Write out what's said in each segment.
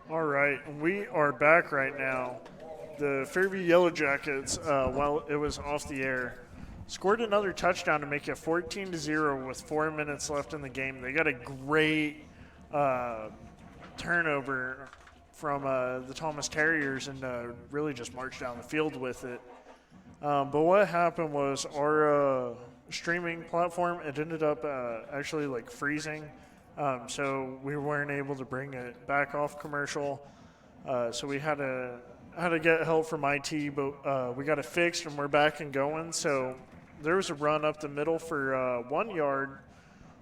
All right, we are back right now. The Fairview Yellow Jackets, while it was off the air, scored another touchdown to make it 14-0 with 4 minutes left in the game. They got a great turnover from the Thomas Terriers and really just marched down the field with it. But what happened was our streaming platform, it ended up actually like freezing. So we weren't able to bring it back off commercial. So we had to get help from IT, but we got it fixed and we're back and going. So there was a run up the middle for 1 yard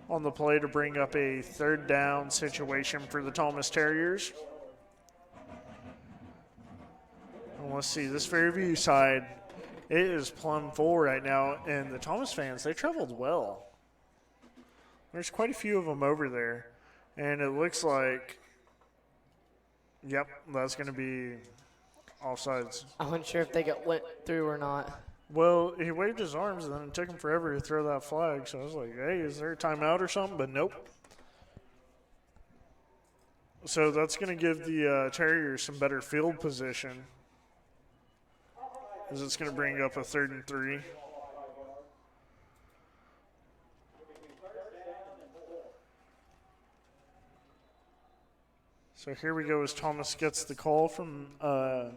on the play to bring up a third down situation for the Thomas Terriers. And let's see, this Fairview side, it is plumb full right now, and the Thomas fans, they traveled well. There's quite a few of them over there, and it looks like, yep, that's going to be offsides. I wasn't sure if they went through or not. Well, he waved his arms, and then it took him forever to throw that flag, so I was like, hey, is there a timeout or something? But nope. So that's going to give the Terriers some better field position, as it's going to bring up a 3rd and 3. So here we go as Thomas gets the call from the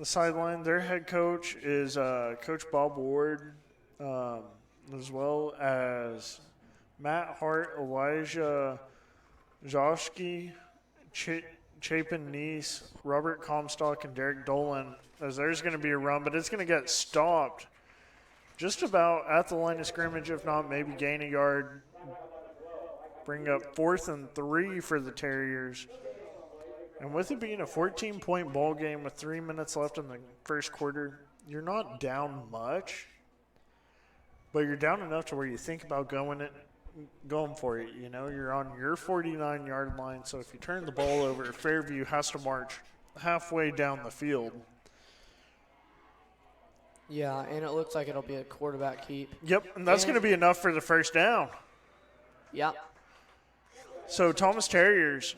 sideline. Their head coach is Coach Bob Ward, as well as Matt Hart, Elijah Joshke, Chapin Neese, Robert Comstock, and Derek Dolan, as there's going to be a run, but it's going to get stopped just about at the line of scrimmage, if not maybe gain a yard. Bring up 4th and 3 for the Terriers. And with it being a 14-point ball game with 3 minutes left in the first quarter, you're not down much, but you're down enough to where you think about going for it. You know, you're on your 49-yard line, so if you turn the ball over, Fairview has to march halfway down the field. Yeah, and it looks like it'll be a quarterback keep. Yep, and that's going to be enough for the first down. Yep. So Thomas Terriers,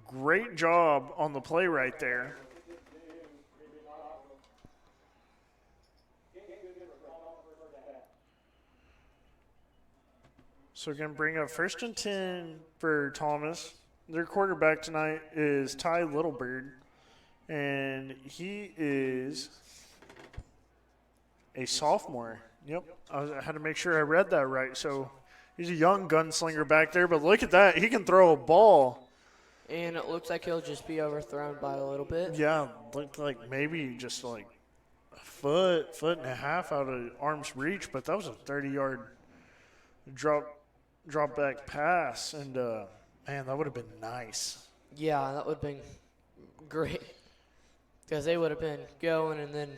great job on the play right there. So we're going to bring up 1st and 10 for Thomas. Their quarterback tonight is Ty Littlebird, and he is a sophomore. Yep, I had to make sure I read that right. So he's a young gunslinger back there, but look at that. He can throw a ball. And it looks like he'll just be overthrown by a little bit. Yeah, looked like maybe just like a foot and a half out of arm's reach, but that was a 30-yard drop back pass, and man, that would have been nice. Yeah, that would have been great, because they would have been going, and then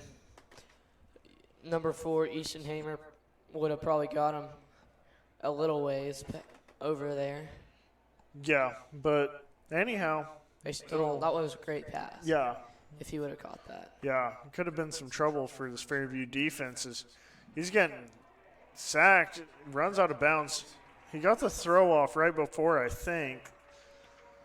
number 4, Easton Hamer, would have probably got him a little ways over there. Yeah, but anyhow, that was a great pass. Yeah. If he would have caught that. Yeah, it could have been some trouble for this Fairview defense. He's getting sacked, runs out of bounds. He got the throw off right before, I think.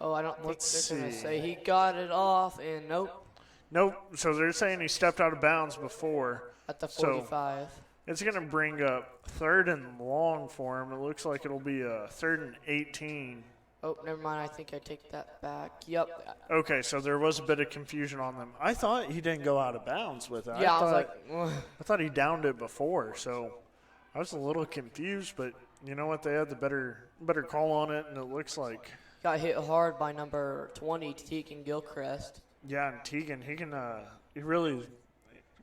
Oh, I don't think they're going to say he got it off, and nope. Nope, so they're saying he stepped out of bounds before. At the 45. So it's going to bring up 3rd and long for him. It looks like it'll be a 3rd and 18. Oh, never mind. I think I take that back. Yep. Okay, so there was a bit of confusion on them. I thought he didn't go out of bounds with it. Yeah, I thought he downed it before, so I was a little confused, but you know what? They had the better call on it, and it looks like got hit hard by number 20, Tegan Gilchrist. Yeah, and Tegan, he really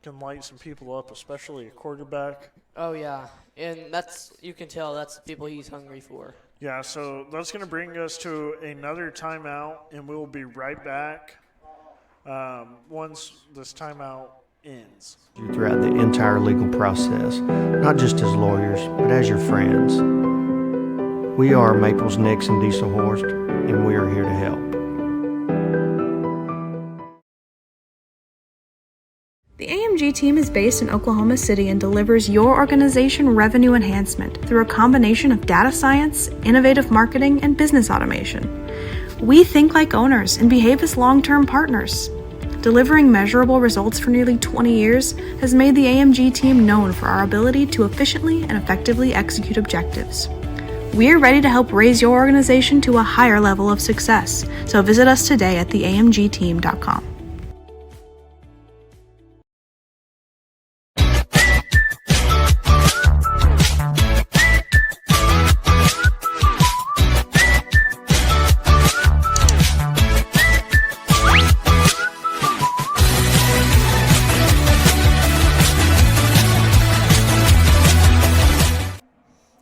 can light some people up, especially a quarterback. Oh, yeah. And you can tell that's the people he's hungry for. Yeah, so that's going to bring us to another timeout, and we'll be right back once this timeout ends. Throughout the entire legal process, not just as lawyers, but as your friends. We are Maples, Nix, and Dieselhorst, and we are here to help. The AMG team is based in Oklahoma City and delivers your organization revenue enhancement through a combination of data science, innovative marketing, and business automation. We think like owners and behave as long-term partners. Delivering measurable results for nearly 20 years has made the AMG team known for our ability to efficiently and effectively execute objectives. We're ready to help raise your organization to a higher level of success, so visit us today at theamgteam.com.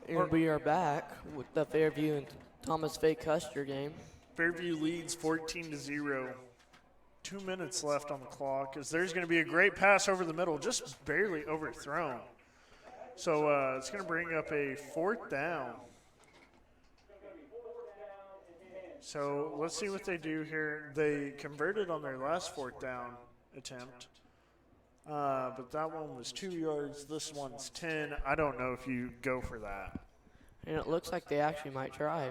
And we are back with the Fairview and Thomas Fay Custer game. Fairview leads 14-0. 2 minutes left on the clock as there's going to be a great pass over the middle, just barely overthrown. So it's going to bring up a 4th down. So let's see what they do here. They converted on their last 4th down attempt. But that one was 2 yards. This one's 10. I don't know if you go for that. And it looks like they actually might try.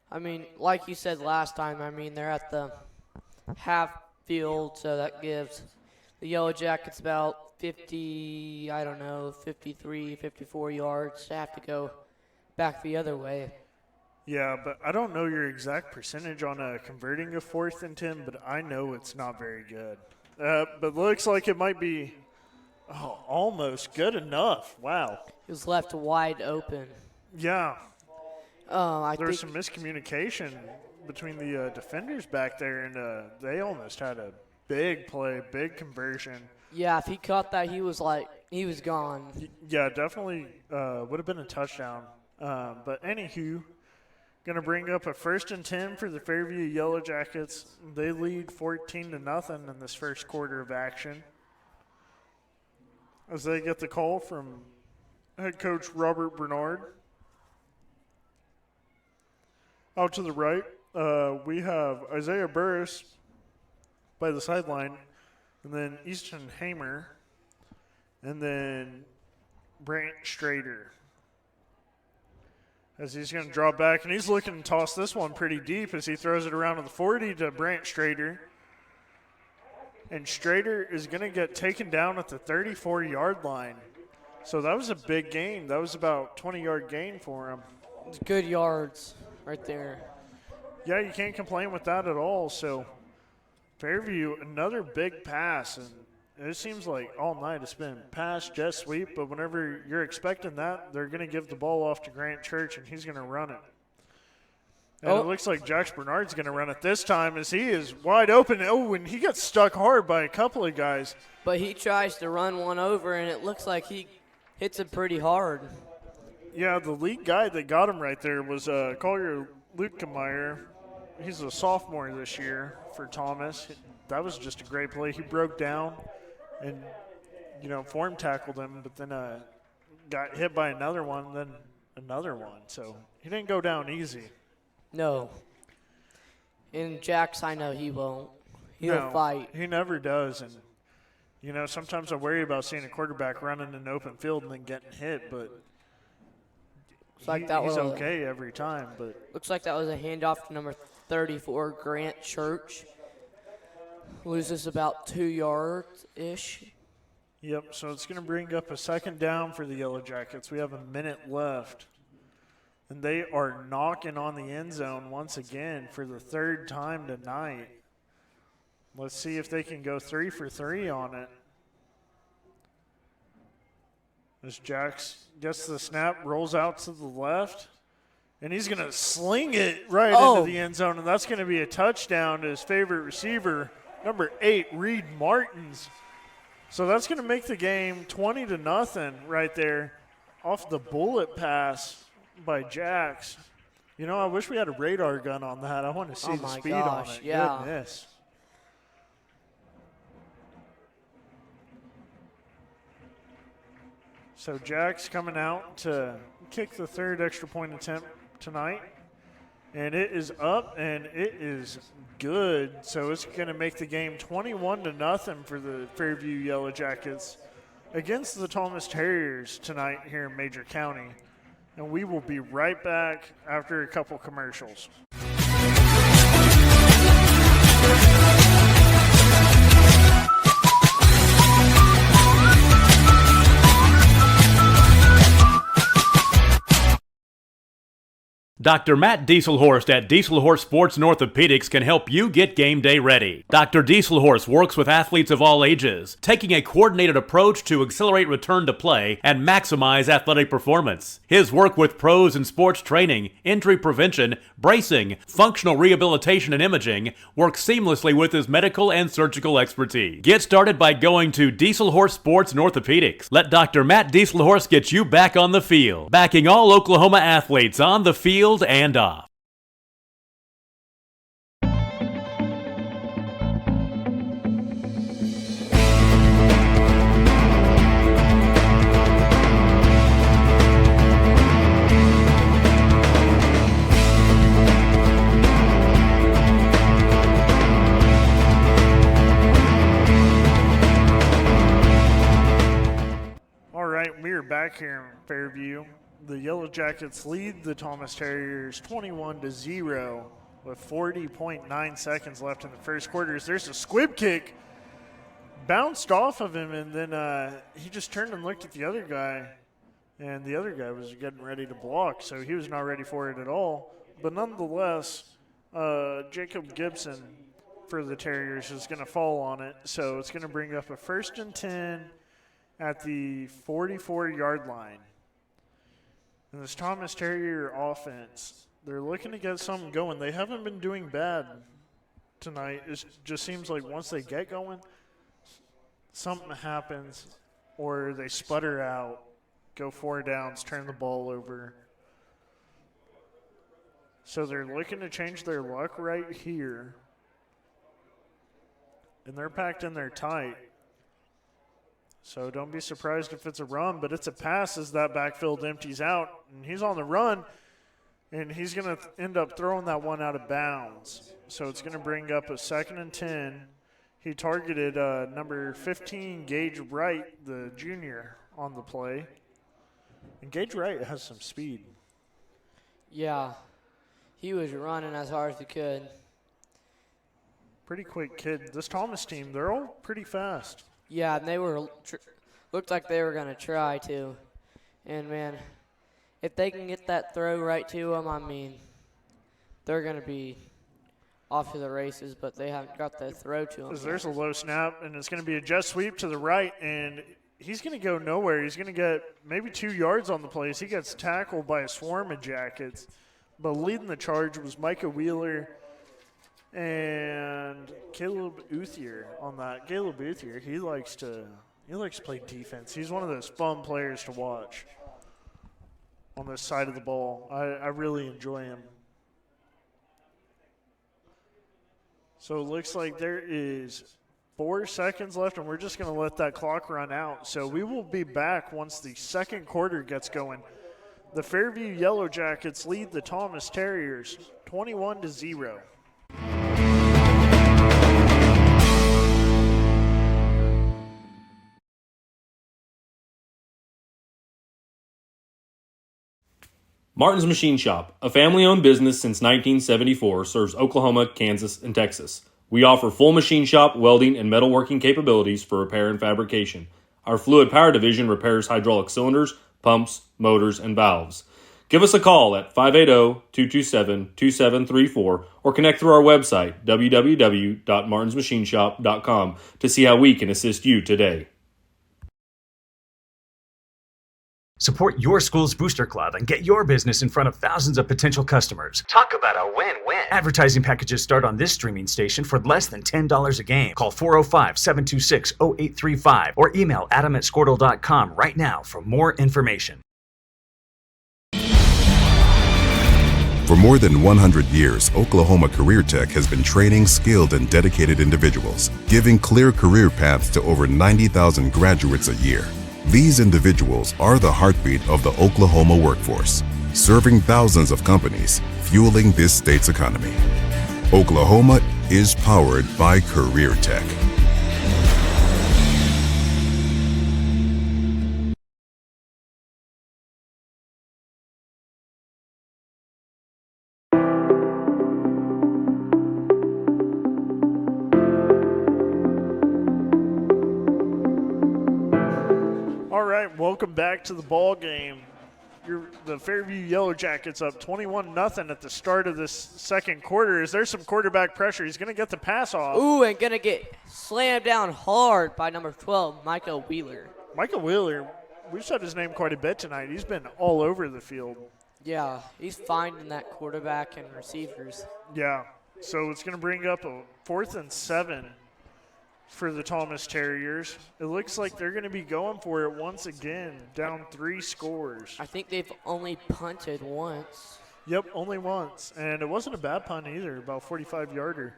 I mean, like you said last time, I mean, they're at the half field, so that gives the Yellow Jackets about 50, 53, 54 yards to have to go back the other way. Yeah, but I don't know your exact percentage on converting a 4th and 10, but I know it's not very good. But looks like it might be almost good enough. Wow. It was left wide open. Yeah. I There's think some miscommunication between the defenders back there, and they almost had a big play, big conversion. yeah, if he caught that, he was gone. Yeah, definitely would have been a touchdown. But anywho, going to bring up a 1st and 10 for the Fairview Yellow Jackets. They lead 14-0 in this first quarter of action, as they get the call from head coach Robert Bernard. Out to the right, we have Isaiah Burris by the sideline, and then Easton Hamer, and then Brant Strader. As he's going to draw back, and he's looking to toss this one pretty deep as he throws it around to the 40 to Brant Strader. And Strader is going to get taken down at the 34-yard line. So that was a big gain. That was about 20-yard gain for him. It's good yards right there. Yeah, you can't complain with that at all. So Fairview, another big pass. And it seems like all night it's been pass, jet sweep. But whenever you're expecting that, they're going to give the ball off to Grant Church, and he's going to run it. And it looks like Jax Bernard's going to run it this time as he is wide open. Oh, and he gets stuck hard by a couple of guys. But he tries to run one over, and it looks like he hits it pretty hard. Yeah, the lead guy that got him right there was Collier Lutkemeyer. He's a sophomore this year for Thomas. That was just a great play. He broke down and, form tackled him, but then got hit by another one, then another one. So he didn't go down easy. No. And Jax, I know he won't. He'll fight. He never does. And, sometimes I worry about seeing a quarterback running in an open field and then getting hit, but he's okay every time. But looks like that was a handoff to number 34, Grant Church. Loses about 2 yards-ish. Yep, so it's going to bring up a 2nd down for the Yellow Jackets. We have a minute left. And they are knocking on the end zone once again for the 3rd time tonight. Let's see if they can go 3 for 3 on it. As Jax gets the snap, rolls out to the left, and he's going to sling it right into the end zone, and that's going to be a touchdown to his favorite receiver, number 8, Reed Martins. So that's going to make the game 20-0 right there off the bullet pass by Jax. I wish we had a radar gun on that. I want to see the speed on it. Yeah. Goodness. So Jax coming out to kick the 3rd extra point attempt tonight. And it is up, and it is good. So it's going to make the game 21-0 for the Fairview Yellow Jackets against the Thomas Terriers tonight here in Major County. And we will be right back after a couple commercials. Dr. Matt Dieselhorst at Dieselhorst Sports and Orthopedics can help you get game day ready. Dr. Dieselhorst works with athletes of all ages, taking a coordinated approach to accelerate return to play and maximize athletic performance. His work with pros in sports training, injury prevention, bracing, functional rehabilitation, and imaging works seamlessly with his medical and surgical expertise. Get started by going to Dieselhorst Sports and Orthopedics. Let Dr. Matt Dieselhorst get you back on the field, backing all Oklahoma athletes on the field and off. We're back here in Fairview. The Yellow Jackets lead the Thomas Terriers 21-0 with 40.9 seconds left in the first quarter. There's a squib kick, bounced off of him, and then he just turned and looked at the other guy, and the other guy was getting ready to block, so he was not ready for it at all. But nonetheless, Jacob Gibson for the Terriers is going to fall on it, so it's going to bring up a 1st and 10 at the 44-yard line. And this Thomas Terrier offense, they're looking to get something going. They haven't been doing bad tonight. It just seems like once they get going, something happens or they sputter out, go 4 downs, turn the ball over. So they're looking to change their luck right here. And they're packed in there tight. So don't be surprised if it's a run, but it's a pass as that backfield empties out. And he's on the run, and he's going to end up throwing that one out of bounds. So it's going to bring up a 2nd and 10. He targeted number 15, Gage Wright, the junior, on the play. And Gage Wright has some speed. Yeah, he was running as hard as he could. Pretty quick kid. This Thomas team, they're all pretty fast. Yeah, and they were looked like they were going to try to. And, man, if they can get that throw right to them, I mean, they're going to be off to the races, but they haven't got that throw to them. There's a low snap, and it's going to be a jet sweep to the right, and he's going to go nowhere. He's going to get maybe 2 yards on the play. He gets tackled by a swarm of Jackets. But leading the charge was Micah Wheeler and Caleb Uthier on that. Caleb Uthier, he likes to play defense. He's one of those fun players to watch on this side of the ball. I really enjoy him. So it looks like there is 4 seconds left, and we're just going to let that clock run out. So we will be back once the second quarter gets going. The Fairview Yellow Jackets lead the Thomas Terriers 21-0. Martin's Machine Shop, a family-owned business since 1974, serves Oklahoma, Kansas, and Texas. We offer full machine shop, welding, and metalworking capabilities for repair and fabrication. Our Fluid Power division repairs hydraulic cylinders, pumps, motors, and valves. Give us a call at 580-227-2734 or connect through our website, www.martinsmachineshop.com, to see how we can assist you today. Support your school's booster club and get your business in front of thousands of potential customers. Talk about a win-win. Advertising packages start on this streaming station for less than $10 a game. Call 405-726-0835 or email adam@squirtle.com right now for more information. For more than 100 years, Oklahoma Career Tech has been training skilled and dedicated individuals, giving clear career paths to over 90,000 graduates a year. These individuals are the heartbeat of the Oklahoma workforce, serving thousands of companies, fueling this state's economy. Oklahoma is powered by Career Tech. Welcome back to the ball game. the Fairview Yellow Jackets up 21-0 at the start of this second quarter. Is there some quarterback pressure? He's going to get the pass off. Ooh, and going to get slammed down hard by number 12, Michael Wheeler. Michael Wheeler, we've said his name quite a bit tonight. He's been all over the field. Yeah, he's finding that quarterback and receivers. Yeah, so it's going to bring up a 4th and 7 for the Thomas Terriers. It looks like they're going to be going for it once again, down 3 scores. I think they've only punted once. Yep, only once. And it wasn't a bad punt either, about 45-yarder.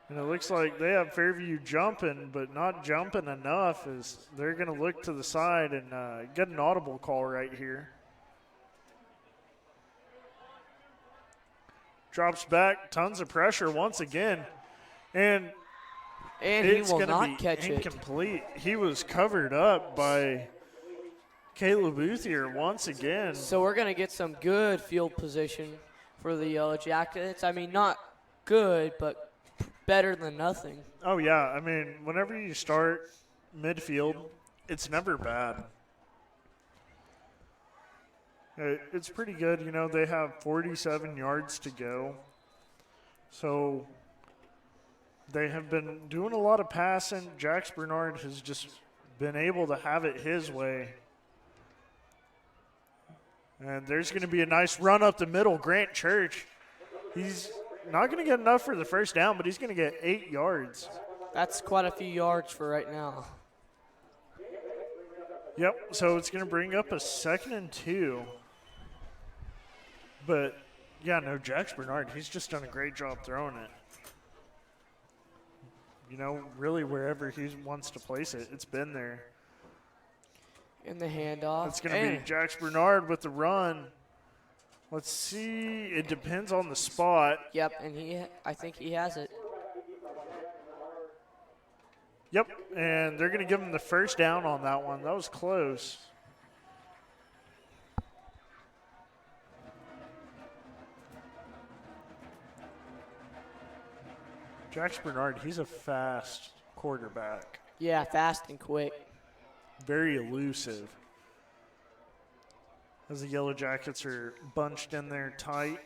And it looks like they have Fairview jumping, but not jumping enough, as they're going to look to the side and get an audible call right here. Drops back, tons of pressure once again. And he will not catch it. Incomplete. He was covered up by Caleb Boothier once again. So we're going to get some good field position for the Yellow Jackets. I mean, not good, but better than nothing. Oh, yeah. I mean, whenever you start midfield, it's never bad. It's pretty good. You know, they have 47 yards to go. So they have been doing a lot of passing. Jax Bernard has just been able to have it his way. And there's going to be a nice run up the middle. Grant Church, he's not going to get enough for the first down, but he's going to get 8 yards. That's quite a few yards for right now. Yep, so it's going to bring up a 2nd and 2. But, yeah, no, Jax Bernard, he's just done a great job throwing it. You know, really wherever he wants to place it, it's been there. In the handoff. It's going to be Jax Bernard with the run. Let's see. It depends on the spot. Yep, and I think he has it. Yep, and they're going to give him the first down on that one. That was close. Jax Bernard, he's a fast quarterback. Yeah, fast and quick. Very elusive. As the Yellow Jackets are bunched in there tight.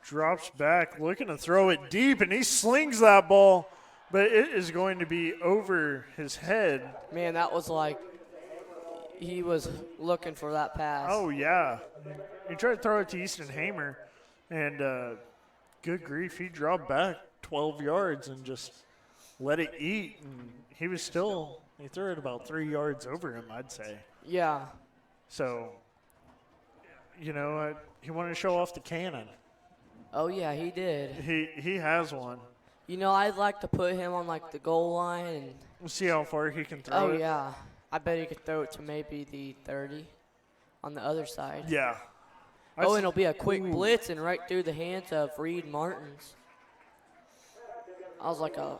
Drops back, looking to throw it deep, and he slings that ball, but it is going to be over his head. Man, that was like he was looking for that pass. Oh, yeah. He tried to throw it to Easton Hamer, and good grief, he dropped back 12 yards and just let it eat. And he threw it about 3 yards over him, I'd say. Yeah. So, you know, he wanted to show off the cannon. Oh, yeah, he did. He has one. You know, I'd like to put him on, like, the goal line. And we'll see how far he can throw it. Oh, yeah. I bet he could throw it to maybe the 30 on the other side. Yeah. And it'll be a quick blitz and right through the hands of Reed Martins. I was like a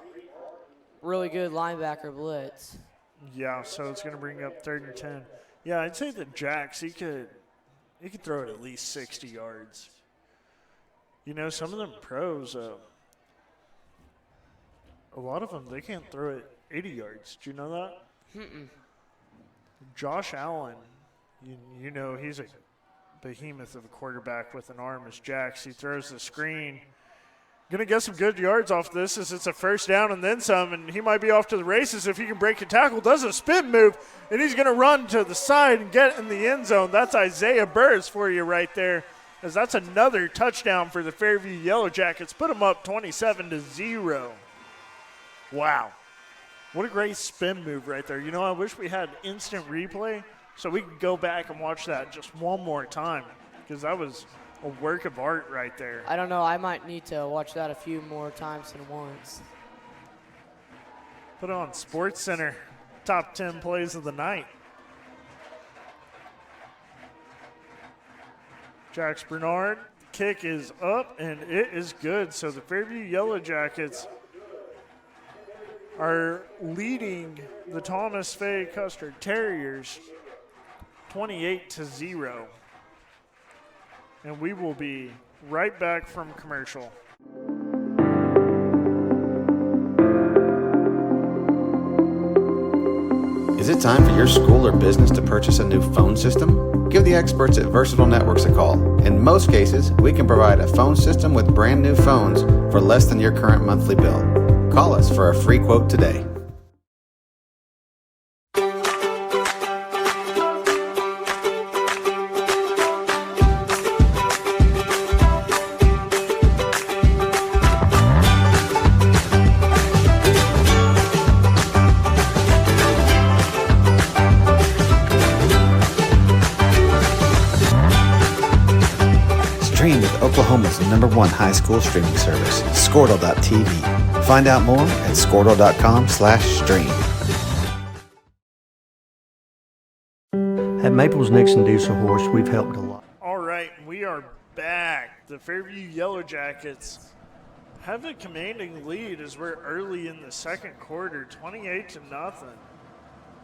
really good linebacker blitz. Yeah, so it's going to bring up 3rd and 10. Yeah, I'd say that Jax, he could throw it at least 60 yards. You know, some of them pros, a lot of them, they can't throw it 80 yards. Do you know that? Mm-mm. Josh Allen, you know, he's a behemoth of a quarterback with an arm as Jax. He throws the screen. Going to get some good yards off this as it's a first down and then some, and he might be off to the races if he can break a tackle. Does a spin move, and he's going to run to the side and get in the end zone. That's Isaiah Burris for you right there, as that's another touchdown for the Fairview Yellow Jackets. Put them up 27-0. Wow. What a great spin move right there. You know, I wish we had instant replay so we could go back and watch that just one more time, because that was a work of art right there. I don't know. I might need to watch that a few more times than once. Put on Sports Center. Top 10 plays of the night. Jax Bernard, kick is up, and it is good. So the Fairview Yellow Jackets are leading the Thomas Fay Custer Terriers 28-0. And we will be right back from commercial. Is it time for your school or business to purchase a new phone system? Give the experts at Versatile Networks a call. In most cases, we can provide a phone system with brand new phones for less than your current monthly bill. Call us for a free quote today. Stream with Oklahoma's #1 high school streaming service, Squirtle.tv. Find out more at squirtle.com/stream. At Maples Nixon Diesel Horse, we've helped a lot. All right, we are back. The Fairview Yellow Jackets have a commanding lead as we're early in the second quarter, 28-0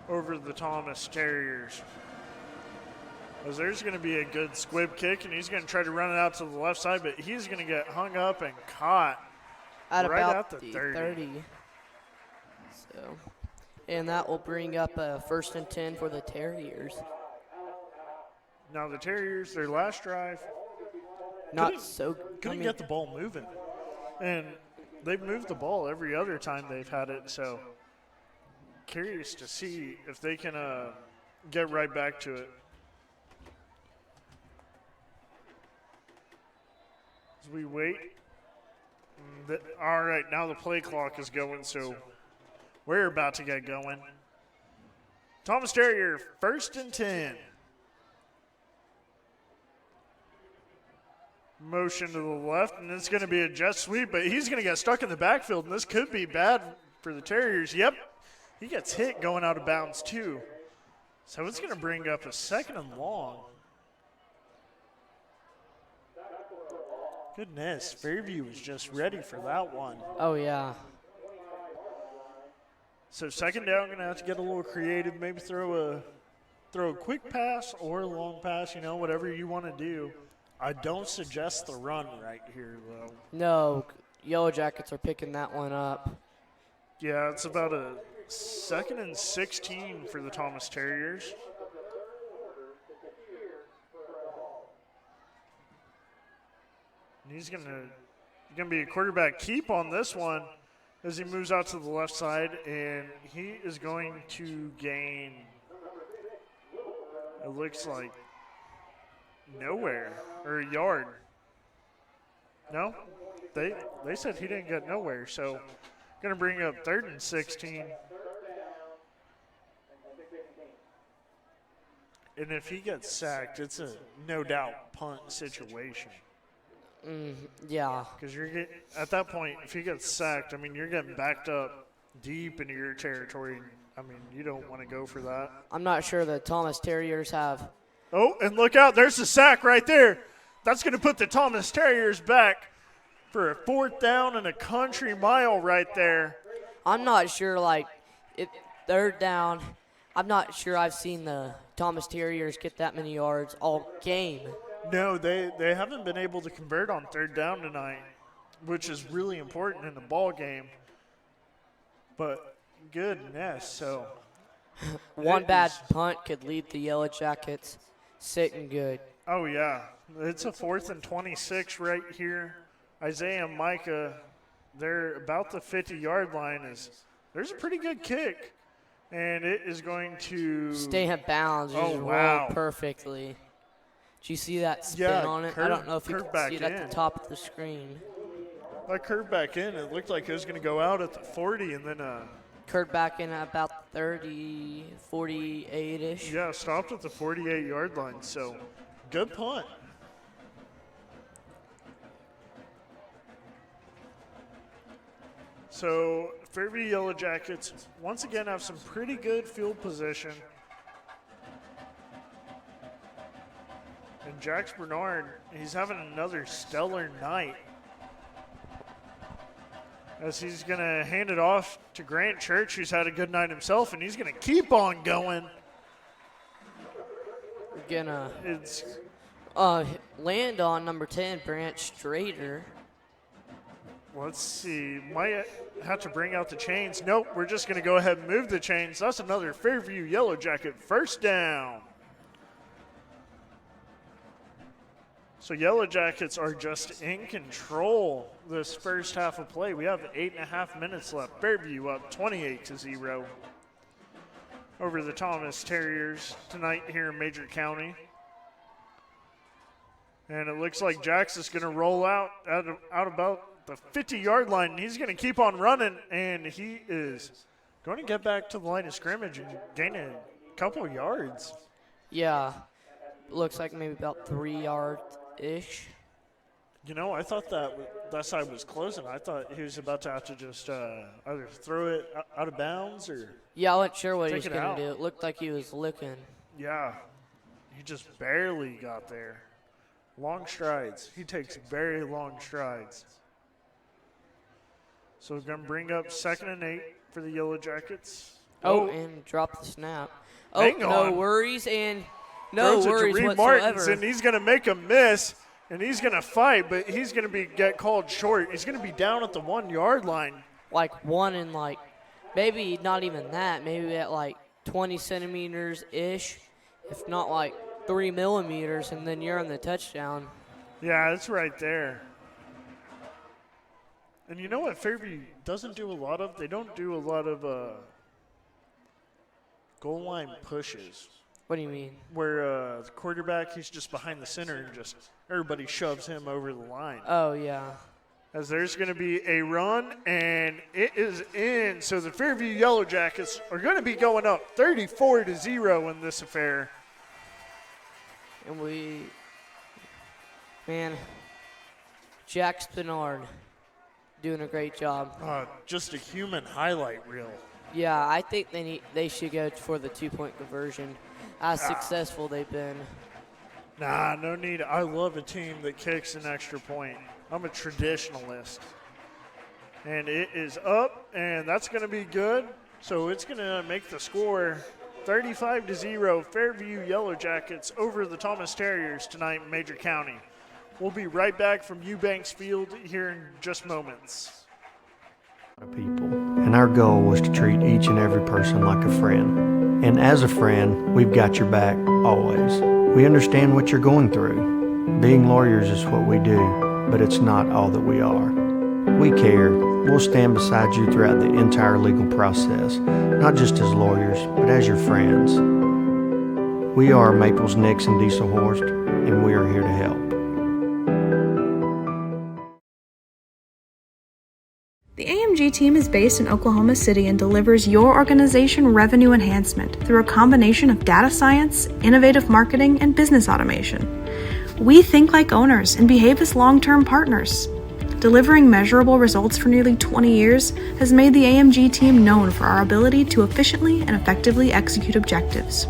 over the Thomas Terriers. As there's going to be a good squib kick, and he's going to try to run it out to the left side, but he's going to get hung up and caught At right about at the 30. So, and that will bring up a 1st and 10 for the Terriers. Now the Terriers, their last drive, couldn't get the ball moving. And they've moved the ball every other time they've had it, so curious to see if they can get right back to it. As we wait. All right, now the play clock is going, so we're about to get going. Thomas Terrier, 1st and 10. Motion to the left, and it's going to be a jet sweep, but he's going to get stuck in the backfield, and this could be bad for the Terriers. Yep, he gets hit going out of bounds too. So it's going to bring up a 2nd and long. Goodness, Fairview was just ready for that one. Oh, yeah. So 2nd down, going to have to get a little creative, maybe throw a quick pass or a long pass, whatever you want to do. I don't suggest the run right here, though. No, Yellow Jackets are picking that one up. Yeah, it's about a 2nd and 16 for the Thomas Terriers. And he's gonna be a quarterback keep on this one as he moves out to the left side, and he is going to gain, it looks like, nowhere, or a yard. No, they said he didn't get nowhere, so going to bring up 3rd and 16. And if he gets sacked, it's a no doubt punt situation. Yeah. Because at that point, if he gets sacked, you're getting backed up deep into your territory. You don't want to go for that. I'm not sure the Thomas Terriers have. Oh, and look out. There's the sack right there. That's going to put the Thomas Terriers back for a 4th down and a country mile right there. I'm not sure, 3rd down. I'm not sure I've seen the Thomas Terriers get that many yards all game. No, they haven't been able to convert on 3rd down tonight, which is really important in the ball game. But goodness, so. One bad punt could lead the Yellow Jackets sitting good. Oh, yeah. It's a 4th and 26 right here. Isaiah and Micah, they're about the 50-yard line. There's a pretty good kick, and it is going to stay in bounds. Oh, wow. Roll perfectly. Did you see that spin on it? I don't know if you can see it at the top of the screen. That curved back in. It looked like it was going to go out at the 40 and then curved back in at about 30, 48-ish. Yeah, stopped at the 48-yard line. So, good punt. So, Fairview Yellow Jackets once again have some pretty good field position. And Jax Bernard, he's having another stellar night. As he's going to hand it off to Grant Church, who's had a good night himself, and he's going to keep on going. We're going to land on number 10, Branch Strader. Let's see. have to bring out the chains. Nope, we're just going to go ahead and move the chains. That's another Fairview Yellow Jacket first down. So Yellow Jackets are just in control this first half of play. We have 8.5 minutes left. Fairview up 28-0 over the Thomas Terriers tonight here in Major County. And it looks like Jax is going to roll out about the 50-yard line. And he's going to keep on running, and he is going to get back to the line of scrimmage and gain a couple of yards. Yeah, looks like maybe about 3 yards-ish. You know, I thought that side was closing. I thought he was about to have to just either throw it out of bounds or Yeah, I wasn't sure what he was take it going out. to do. It looked like he was looking. Yeah, he just barely got there. Long strides. He takes very long strides. So we're going to bring up 2nd and 8 for the Yellow Jackets. And drop the snap. Hang no on. worries and no Throws it worries to Reed whatsoever. Martins, and he's going to make a miss, and he's going to fight, but he's going to get called short. He's going to be down at the 1-yard line. Like one and like maybe not even that. Maybe at like 20 centimeters-ish, if not like 3 millimeters, and then you're on the touchdown. Yeah, it's right there. And you know what Fairview doesn't do a lot of? They don't do a lot of goal line pushes. What do you mean? Where the quarterback, he's just behind the center and just everybody shoves him over the line. Oh, yeah. As there's going to be a run, and it is in. So the Fairview Yellow Jackets are going to be going up 34-0 in this affair. And Jack Spinard doing a great job. Just a human highlight reel. Yeah, I think they should go for the 2-point conversion. As successful they've been. Nah, no need. I love a team that kicks an extra point. I'm a traditionalist. And it is up, and that's going to be good. So it's going to make the score 35-0 Fairview Yellow Jackets over the Thomas Terriers tonight in Major County. We'll be right back from Eubanks Field here in just moments. People, and our goal was to treat each and every person like a friend. And as a friend, we've got your back always. We understand what you're going through. Being lawyers is what we do, but it's not all that we are. We care. We'll stand beside you throughout the entire legal process, not just as lawyers, but as your friends. We are Maples, Nix, and Diesel Horst, and we are here to help. The AMG team is based in Oklahoma City and delivers your organization revenue enhancement through a combination of data science, innovative marketing, and business automation. We think like owners and behave as long-term partners. Delivering measurable results for nearly 20 years has made the AMG team known for our ability to efficiently and effectively execute objectives.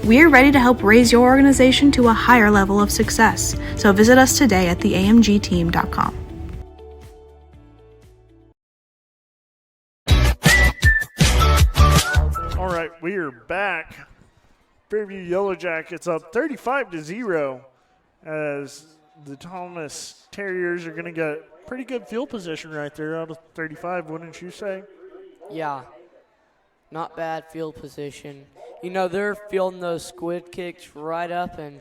We're ready to help raise your organization to a higher level of success, so visit us today at theamgteam.com. All right, we are back. Fairview Yellow Jackets up 35-0 as the Thomas Terriers are going to get pretty good field position right there out of 35, wouldn't you say? Yeah, not bad field position. You know, they're fielding those squid kicks right up and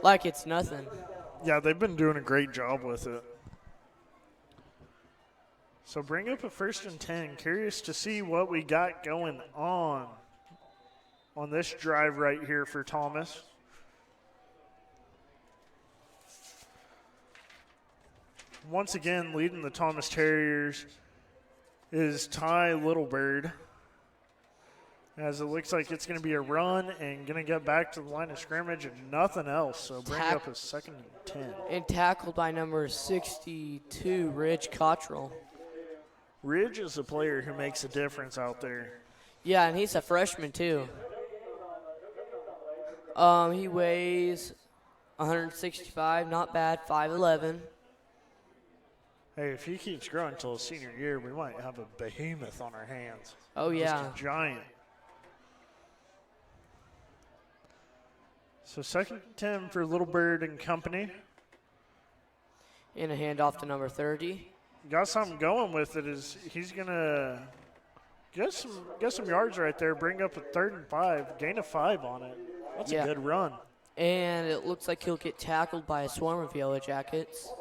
like it's nothing. Yeah, they've been doing a great job with it. So bring up a 1st and 10. Curious to see what we got going on this drive right here for Thomas. Once again, leading the Thomas Terriers is Ty Littlebird, as it looks like it's going to be a run and going to get back to the line of scrimmage and nothing else. So bring up a 2nd and 10. And tackled by number 62, Ridge Cottrell. Ridge is a player who makes a difference out there. Yeah, and he's a freshman too. He weighs 165, not bad, 5'11". Hey, if he keeps growing until his senior year, we might have a behemoth on our hands. Oh, yeah. Just a giant. So 2nd and 10 for Littlebird and company. And a handoff to number 30. got something going with it. Is he's gonna get some yards right there, bring up a 3rd and 5, gain of 5 on it. That's a good run. And it looks like he'll get tackled by a swarm of Yellow Jackets.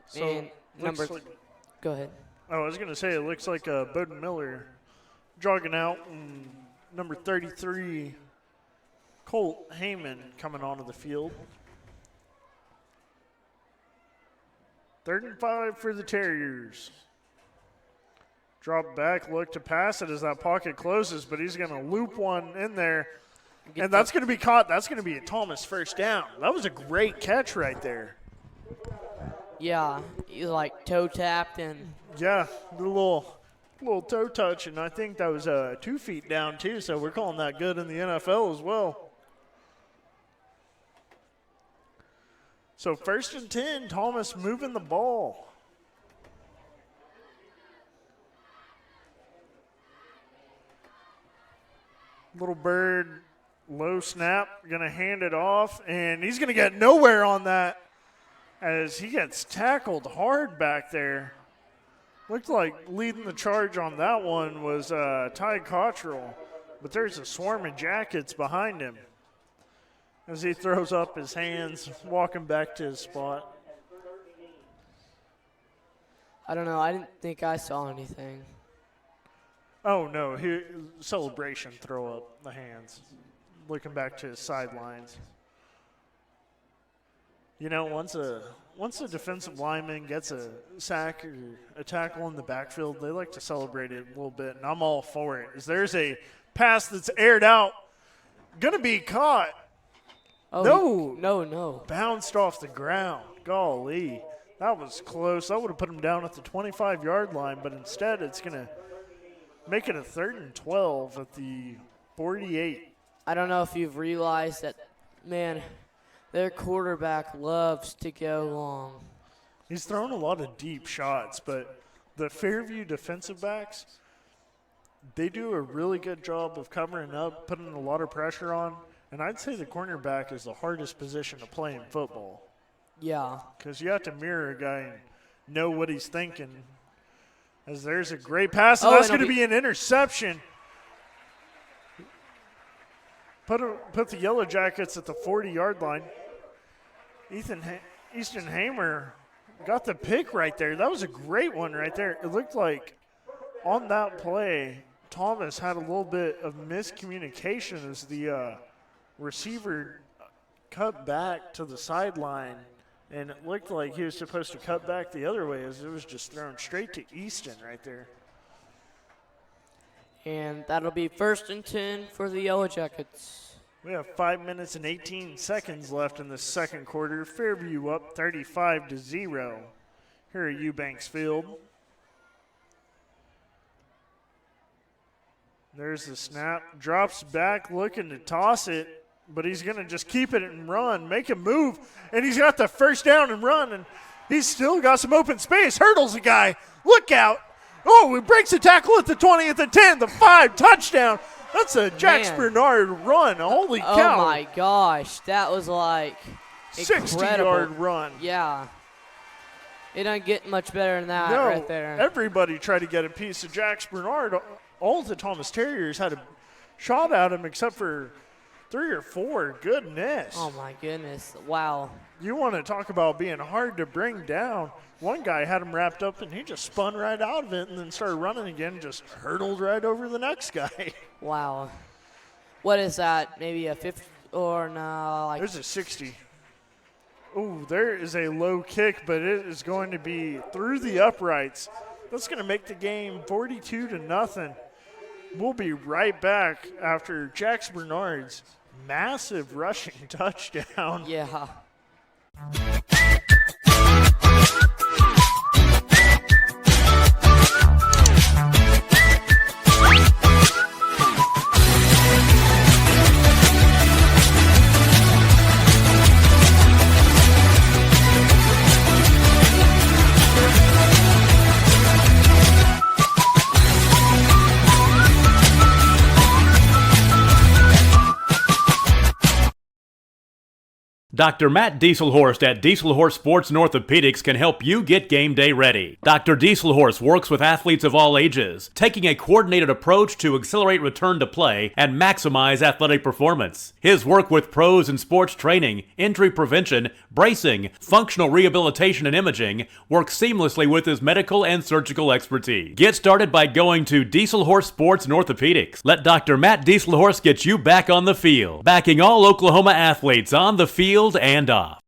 So And go ahead. I was going to say, it looks like Bowden Miller jogging out, and number 33, Colt Heyman, coming onto the field. 3rd and 5 for the Terriers. Drop back, look to pass it as that pocket closes, but he's going to loop one in there, and that's going to be caught. That's going to be a Thomas first down. That was a great catch right there. Yeah, he like toe tapped and. Yeah, the little toe touch, and I think that was 2 feet down too, so we're calling that good in the NFL as well. So 1st and 10, Thomas moving the ball. Little Bird, low snap, gonna hand it off, and he's gonna get nowhere on that as he gets tackled hard back there. Looked like leading the charge on that one was Ty Cottrell, but there's a swarm of Jackets behind him as he throws up his hands, walking back to his spot. I don't know. I didn't think I saw anything. Oh, no, celebration, throw up the hands, looking back to his sidelines. You know, once a defensive lineman gets a sack or a tackle in the backfield, they like to celebrate it a little bit, and I'm all for it. As there's a pass that's aired out, gonna be caught. Oh, no. Bounced off the ground. Golly, that was close. I would have put him down at the 25-yard line, but instead it's gonna make it a 3rd and 12 at the 48. I don't know if you've realized that, man, their quarterback loves to go long. He's thrown a lot of deep shots, but the Fairview defensive backs, they do a really good job of covering up, putting a lot of pressure on, and I'd say the cornerback is the hardest position to play in football. Yeah. Because you have to mirror a guy and know what he's thinking. As there's a great pass, and that's going to be an interception. Put the Yellow Jackets at the 40-yard line. Easton Hamer got the pick right there. That was a great one right there. It looked like on that play, Thomas had a little bit of miscommunication as the receiver cut back to the sideline, and it looked like he was supposed to cut back the other way as it was just thrown straight to Easton right there. And that'll be 1st and 10 for the Yellow Jackets. We have 5 minutes and 18 seconds left in the second quarter. Fairview up 35-0 here at Eubanks Field. There's the snap. Drops back looking to toss it, but he's going to just keep it and run, make a move, and he's got the first down and run, and he's still got some open space. Hurdles a guy. Look out. Oh, he breaks a tackle at the 20, at the 10, the 5, touchdown. That's a Jax Bernard run. Holy cow. Oh, my gosh. That was like 60-yard run. Yeah. It doesn't get much better than that right there. Everybody tried to get a piece of Jax Bernard. All the Thomas Terriers had a shot at him except for 3 or 4. Goodness. Oh, my goodness. Wow. You want to talk about being hard to bring down. One guy had him wrapped up, and he just spun right out of it and then started running again, just hurdled right over the next guy. Wow. What is that? Maybe a 50 or no? Like there's a 60. Ooh, there is a low kick, but it is going to be through the uprights. That's going to make the game 42-0. We'll be right back after Jax Bernard's massive rushing touchdown. Yeah. Dr. Matt Dieselhorst at Dieselhorst Sports and Orthopedics can help you get game day ready. Dr. Dieselhorst works with athletes of all ages, taking a coordinated approach to accelerate return to play and maximize athletic performance. His work with pros in sports training, injury prevention, bracing, functional rehabilitation, and imaging works seamlessly with his medical and surgical expertise. Get started by going to Dieselhorst Sports and Orthopedics. Let Dr. Matt Dieselhorst get you back on the field, backing all Oklahoma athletes on the field and off.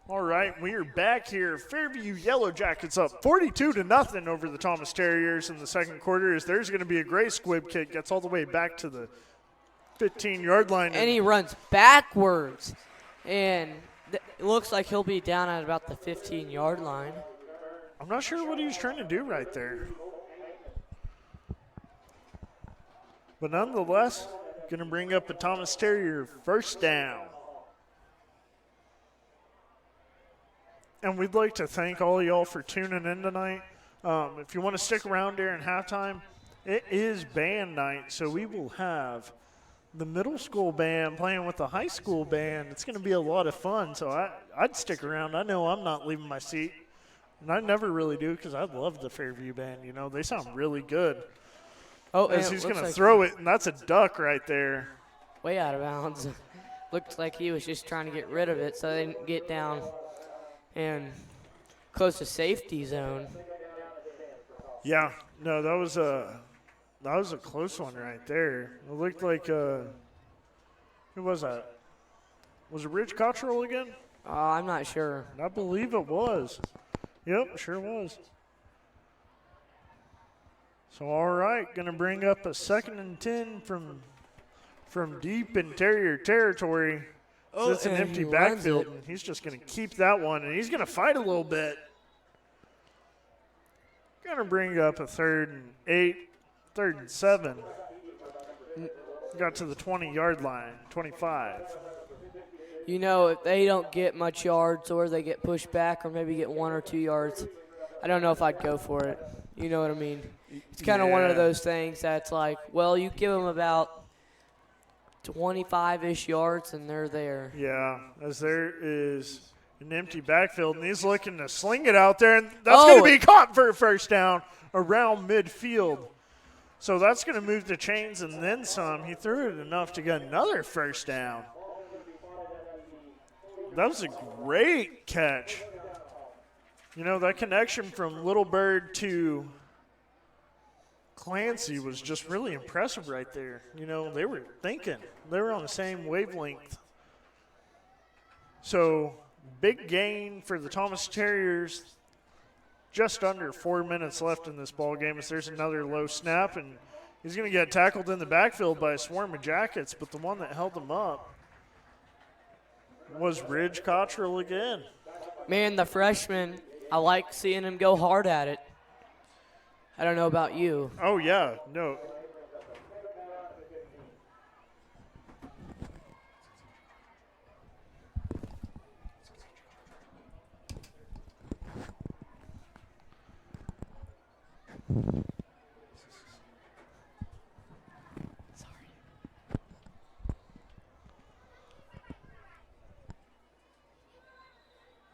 All right, we are back here. Fairview Yellow Jackets up 42-0 over the Thomas Terriers in the second quarter. As there's going to be a gray squib kick, gets all the way back to the 15-yard line. And he runs backwards. And it looks like he'll be down at about the 15-yard line. I'm not sure what he was trying to do right there. But nonetheless, going to bring up a Thomas Terrier first down. And we'd like to thank all y'all for tuning in tonight. If you want to stick around during halftime, it is band night, so we will have the middle school band playing with the high school band. It's going to be a lot of fun, so I'd stick around. I know I'm not leaving my seat, and I never really do because I love the Fairview band. You know, they sound really good. Oh, as he's going to throw it, and that's a duck right there. Way out of bounds. Looked like he was just trying to get rid of it so they didn't get down and close to safety zone. Yeah, no, that was a close one right there. It looked like who was that? Was it Rich Cottrell again? I'm not sure. I believe it was. Yep, sure was. So all right, gonna bring up a 2nd and 10 from deep in Terrier territory. So it's an empty backfield, and he's just going to keep that one, and he's going to fight a little bit. Going to bring up a 3rd and 8, 3rd and 7. Got to the 20-yard line, 25. You know, if they don't get much yards or they get pushed back or maybe get 1 or 2 yards, I don't know if I'd go for it. You know what I mean? It's kind of one of those things that's like, well, you give them about 25-ish yards, and they're there. Yeah, as there is an empty backfield, and he's looking to sling it out there, and that's going to be caught for a first down around midfield. So that's going to move the chains and then some. He threw it enough to get another first down. That was a great catch. You know, that connection from Little Bird to Clancy was just really impressive right there. You know, they were thinking. They were on the same wavelength. So, big gain for the Thomas Terriers. Just under 4 minutes left in this ball game as there's another low snap, and he's going to get tackled in the backfield by a swarm of Jackets, but the one that held him up was Ridge Cottrell again. Man, the freshman, I like seeing him go hard at it. I don't know about you. Oh, yeah. No.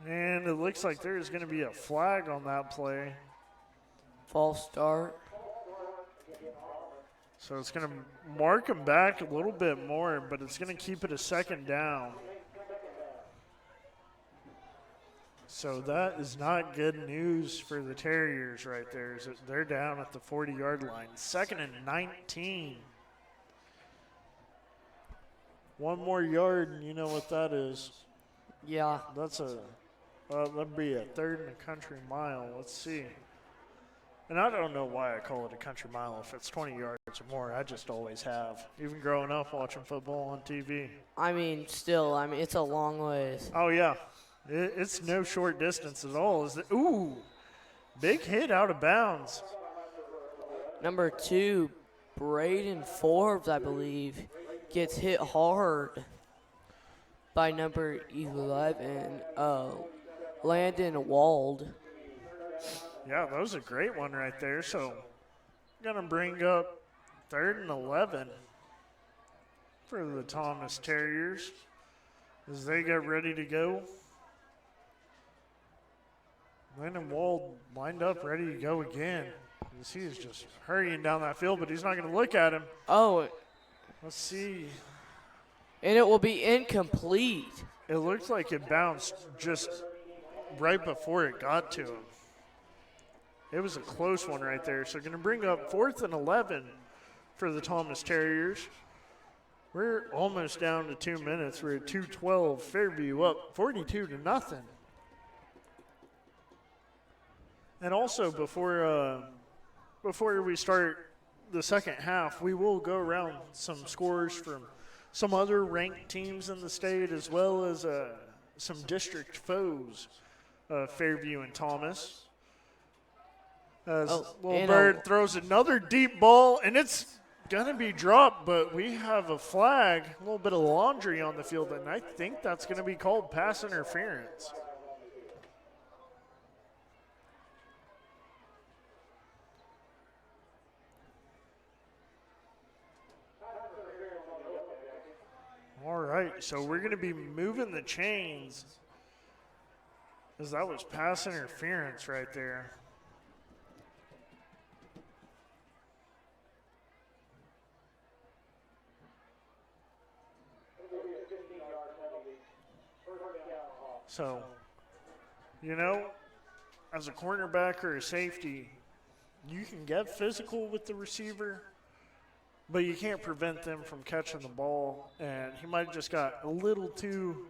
And it looks like there is going to be a flag on that play. False start. So it's going to mark him back a little bit more, but it's going to keep it a second down. So that is not good news for the Terriers right there. They're down at the 40-yard line. 2nd and 19. One more yard, and you know what that is. Yeah. That'd be a 3rd and a country mile. Let's see. And I don't know why I call it a country mile if it's 20 yards or more. I just always have, even growing up watching football on TV. I mean, still, it's a long ways. Oh, yeah. It's no short distance at all. Ooh, big hit out of bounds. Number 2, Braden Forbes, I believe, gets hit hard. by number 11, Landon Wald. Yeah, that was a great one right there. So, going to bring up 3rd and 11 for the Thomas Terriers as they get ready to go. Landon Wald lined up, ready to go again. He is just hurrying down that field, but he's not going to look at him. Oh. Let's see. And it will be incomplete. It looks like it bounced just right before it got to him. It was a close one right there. So going to bring up 4th and 11 for the Thomas Terriers. We're almost down to 2 minutes. We're at 2:12. Fairview up 42-0. And also before we start the second half, we will go around some scores from some other ranked teams in the state, as well as some district foes, Fairview and Thomas. As Little Bird throws another deep ball, and it's going to be dropped, but we have a flag, a little bit of laundry on the field, and I think that's going to be called pass interference. All right, so we're going to be moving the chains, as that was pass interference right there. So, you know, as a cornerback or a safety, you can get physical with the receiver, but you can't prevent them from catching the ball. And he might have just got a little too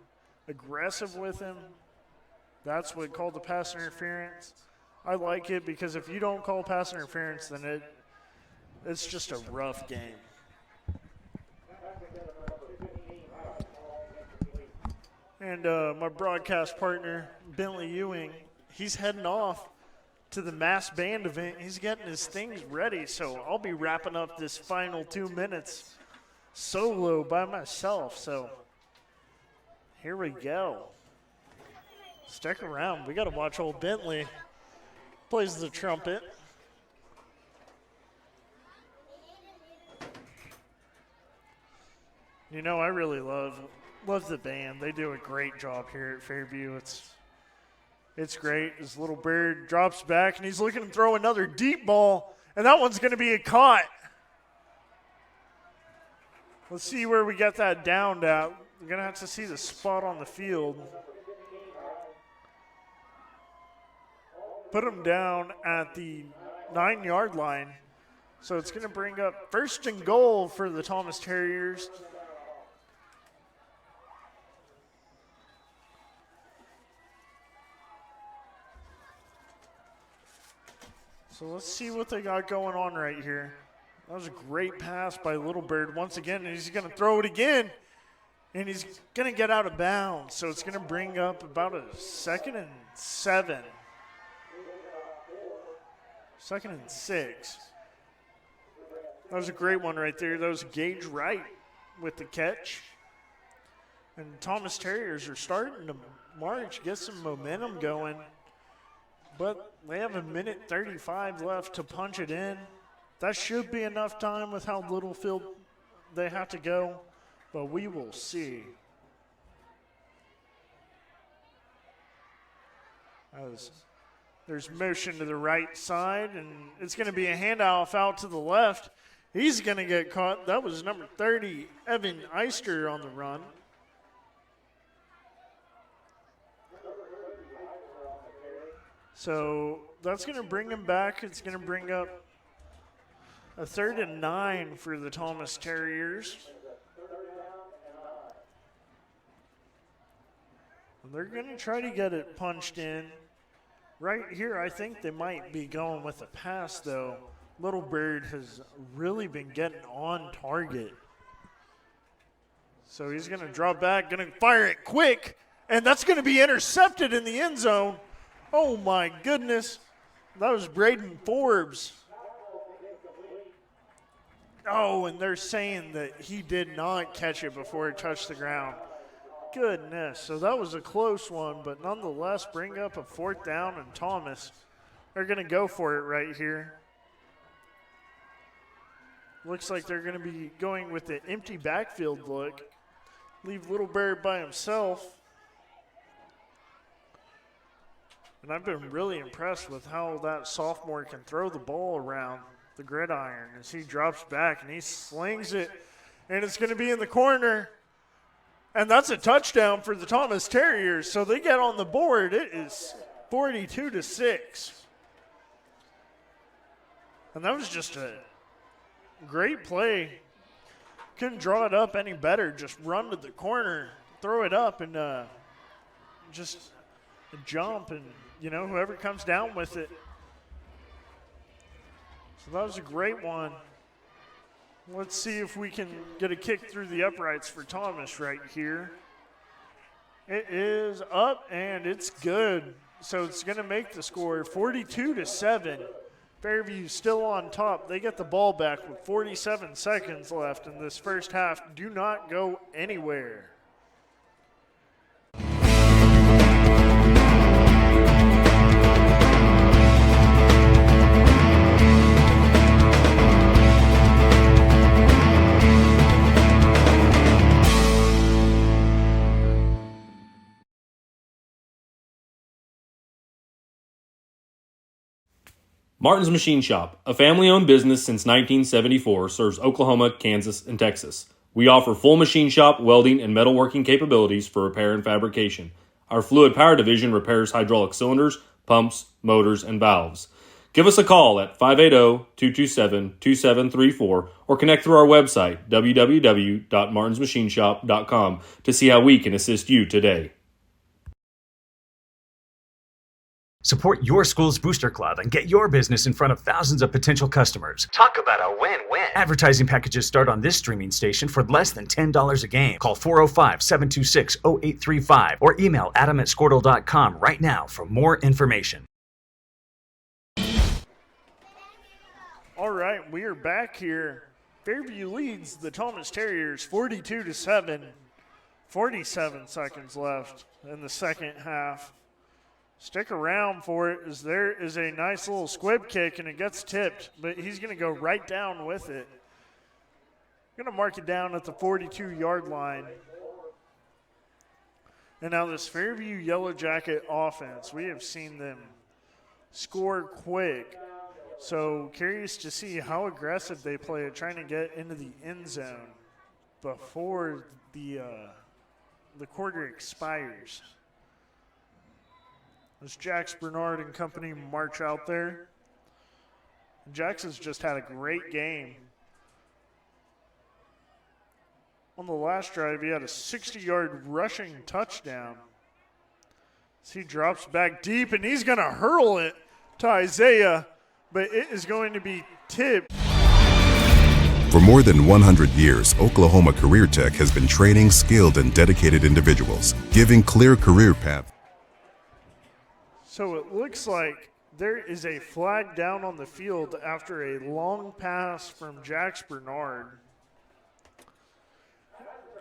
aggressive with him. That's what called the pass interference. I like it because if you don't call pass interference, then it's just a rough game. And my broadcast partner, Bentley Ewing, he's heading off to the mass band event. He's getting his things ready, so I'll be wrapping up this final 2 minutes solo by myself. So here we go. Stick around. We got to watch old Bentley. Plays the trumpet. You know, I really love the band. They do a great job here at Fairview. It's great. His Little Bird drops back, and he's looking to throw another deep ball, and that one's going to be a caught. Let's see where we got that downed at. We're going to have to see the spot on the field. Put him down at the 9-yard line. So it's going to bring up 1st and goal for the Thomas Terriers. So let's see what they got going on right here. That was a great pass by Little Bird once again, and he's going to throw it again, and he's going to get out of bounds. So it's going to bring up about a 2nd and 7. 2nd and 6. That was a great one right there. That was Gage Wright with the catch. And Thomas Terriers are starting to march, get some momentum going. But they have 1:35 left to punch it in. That should be enough time with how little field they have to go, but we will see. As there's motion to the right side, and it's going to be a handoff out to the left. He's going to get caught. That was number 30, Evan Eister, on the run. So that's going to bring him back. It's going to bring up a 3rd and 9 for the Thomas Terriers. And they're going to try to get it punched in. Right here, I think they might be going with a pass, though. Little Bird has really been getting on target. So he's going to drop back, going to fire it quick, and that's going to be intercepted in the end zone. Oh, my goodness. That was Braden Forbes. Oh, and they're saying that he did not catch it before it touched the ground. goodness. So that was a close one, but nonetheless, bring up a 4th down, and Thomas are going to go for it right here. Looks like they're going to be going with the empty backfield look. Leave Little Bear by himself. And I've been really impressed with how that sophomore can throw the ball around the gridiron as he drops back and he slings it, and it's going to be in the corner. And that's a touchdown for the Thomas Terriers. So they get on the board. It is 42-6. And that was just a great play. Couldn't draw it up any better. Just run to the corner, throw it up, and just jump, and, whoever comes down with it. So that was a great one. Let's see if we can get a kick through the uprights for Thomas right here. It is up, and it's good. So it's going to make the score 42-7. Fairview still on top. They get the ball back with 47 seconds left in this first half. Do not go anywhere. Martin's Machine Shop, a family-owned business since 1974, serves Oklahoma, Kansas, and Texas. We offer full machine shop, welding, and metalworking capabilities for repair and fabrication. Our fluid power division repairs hydraulic cylinders, pumps, motors, and valves. Give us a call at 580-227-2734 or connect through our website, www.martinsmachineshop.com, to see how we can assist you today. Support your school's booster club and get your business in front of thousands of potential customers. Talk about a win-win. Advertising packages start on this streaming station for less than $10 a game. Call 405-726-0835 or email adam@squirtle.com right now for more information. All right, we are back here. Fairview leads the Thomas Terriers 42-7. 47 seconds left in the second half. Stick around for it, as there is a nice little squib kick, and it gets tipped, but he's going to go right down with it. Going to mark it down at the 42-yard line. And now this Fairview Yellow Jacket offense, we have seen them score quick. So curious to see how aggressive they play at trying to get into the end zone before the quarter expires. As Jax Bernard and company march out there. Jax has just had a great game. On the last drive, he had a 60-yard rushing touchdown. As he drops back deep, and he's going to hurl it to Isaiah, but it is going to be tipped. For more than 100 years, Oklahoma Career Tech has been training skilled and dedicated individuals, giving clear career paths. So it looks like there is a flag down on the field after a long pass from Jax Bernard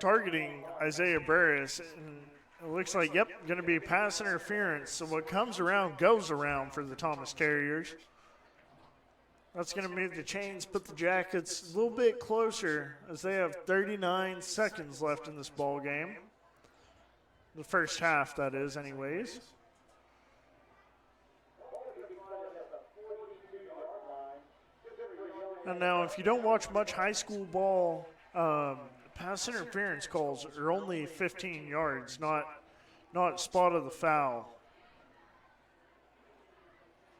targeting Isaiah Burris. And it looks like, yep, going to be pass interference. So what comes around goes around for the Thomas Terriers. That's going to move the chains, put the Jackets a little bit closer as they have 39 seconds left in this ball game. The first half, that is, anyways. And now, if you don't watch much high school ball, pass interference calls are only 15 yards, not spot of the foul.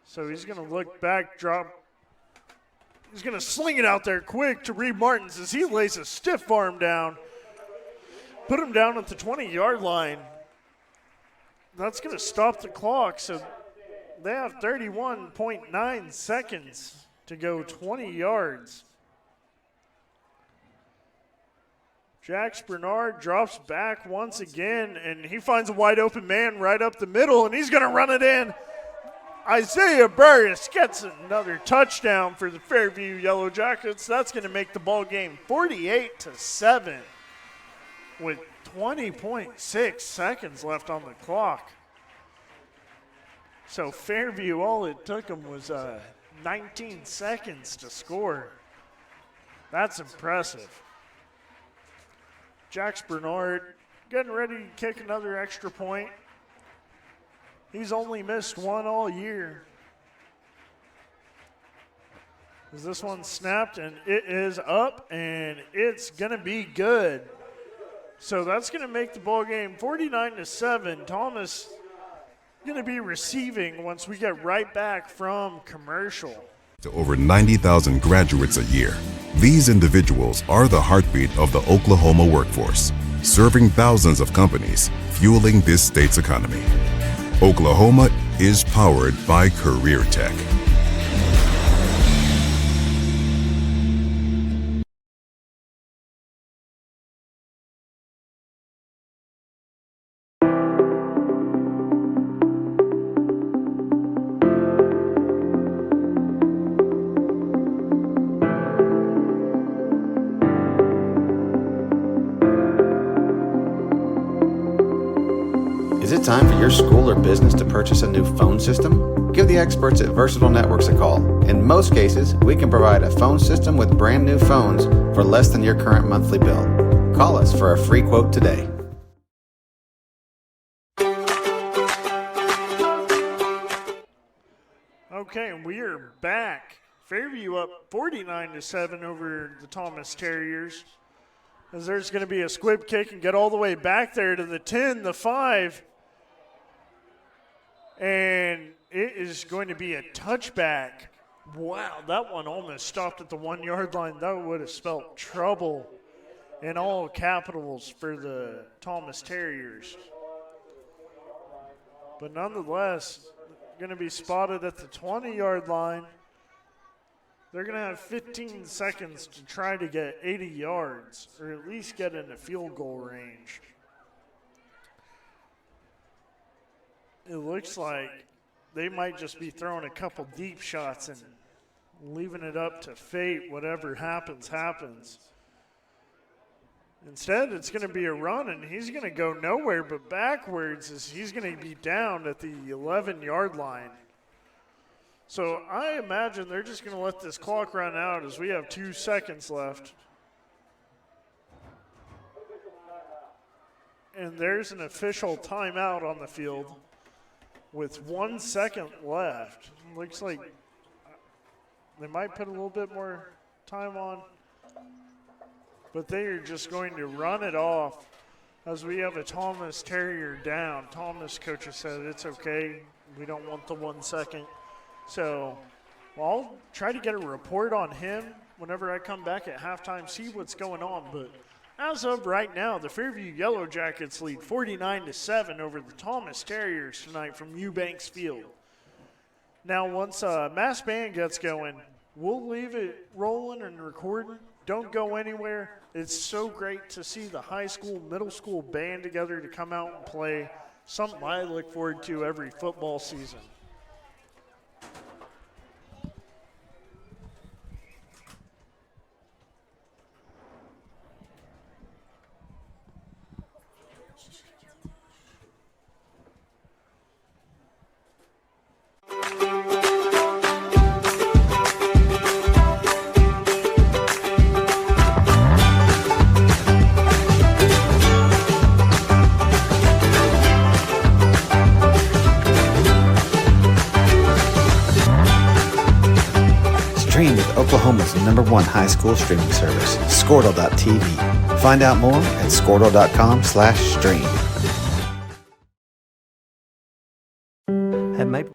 So he's going to look back, drop. He's going to sling it out there quick to Reed Martins as he lays a stiff arm down. Put him down at the 20-yard line. That's going to stop the clock. So they have 31.9 seconds to go 20 yards. Jax Bernard drops back once again, and he finds a wide open man right up the middle, and he's going to run it in. Isaiah Burris gets another touchdown for the Fairview Yellow Jackets. That's going to make the ball game 48-7. with 20.6 seconds left on the clock. So Fairview, all it took them was 19 seconds to score. That's impressive. Jax Bernard getting ready to kick another extra point. He's only missed one all year. As this one snapped, and it is up, and it's going to be good. So that's going to make the ball game 49-7. Thomas going to be receiving once we get right back from commercial. To over 90,000 graduates a year, these individuals are the heartbeat of the Oklahoma workforce, serving thousands of companies, fueling this state's economy. Oklahoma is powered by Career Tech. Is it time for your school or business to purchase a new phone system? Give the experts at Versatile Networks a call. In most cases, we can provide a phone system with brand new phones for less than your current monthly bill. Call us for a free quote today. Okay, and we are back. Fairview up 49-7 over the Thomas Terriers. As there's going to be a squib kick and get all the way back there to the 10, the 5. And it is going to be a touchback. Wow, that one almost stopped at the 1 yard line. That would have spelled trouble in all capitals for the Thomas Terriers. But nonetheless, going to be spotted at the 20-yard line. They're going to have 15 seconds to try to get 80 yards, or at least get in a field goal range. It looks like they might just be throwing a couple deep shots and leaving it up to fate. Whatever happens, happens. Instead, it's going to be a run, and he's going to go nowhere but backwards as he's going to be down at the 11-yard line. So I imagine they're just going to let this clock run out as we have 2 seconds left. And there's an official timeout on the field with 1 second left. Looks like they might put a little bit more time on, but they are just going to run it off as we have a Thomas Terrier down. Thomas coach has said it's okay. We don't want the 1 second. So I'll try to get a report on him whenever I come back at halftime, see what's going on. But as of right now, the Fairview Yellow Jackets lead 49-7 over the Thomas Terriers tonight from Eubanks Field. Now, once Mass Band gets going, we'll leave it rolling and recording. Don't go anywhere. It's so great to see the high school, middle school band together to come out and play. Something I look forward to every football season. Stream with Oklahoma's #1 high school streaming service, Squirtle.tv. Find out more at Squirtle.com/stream. At Maple.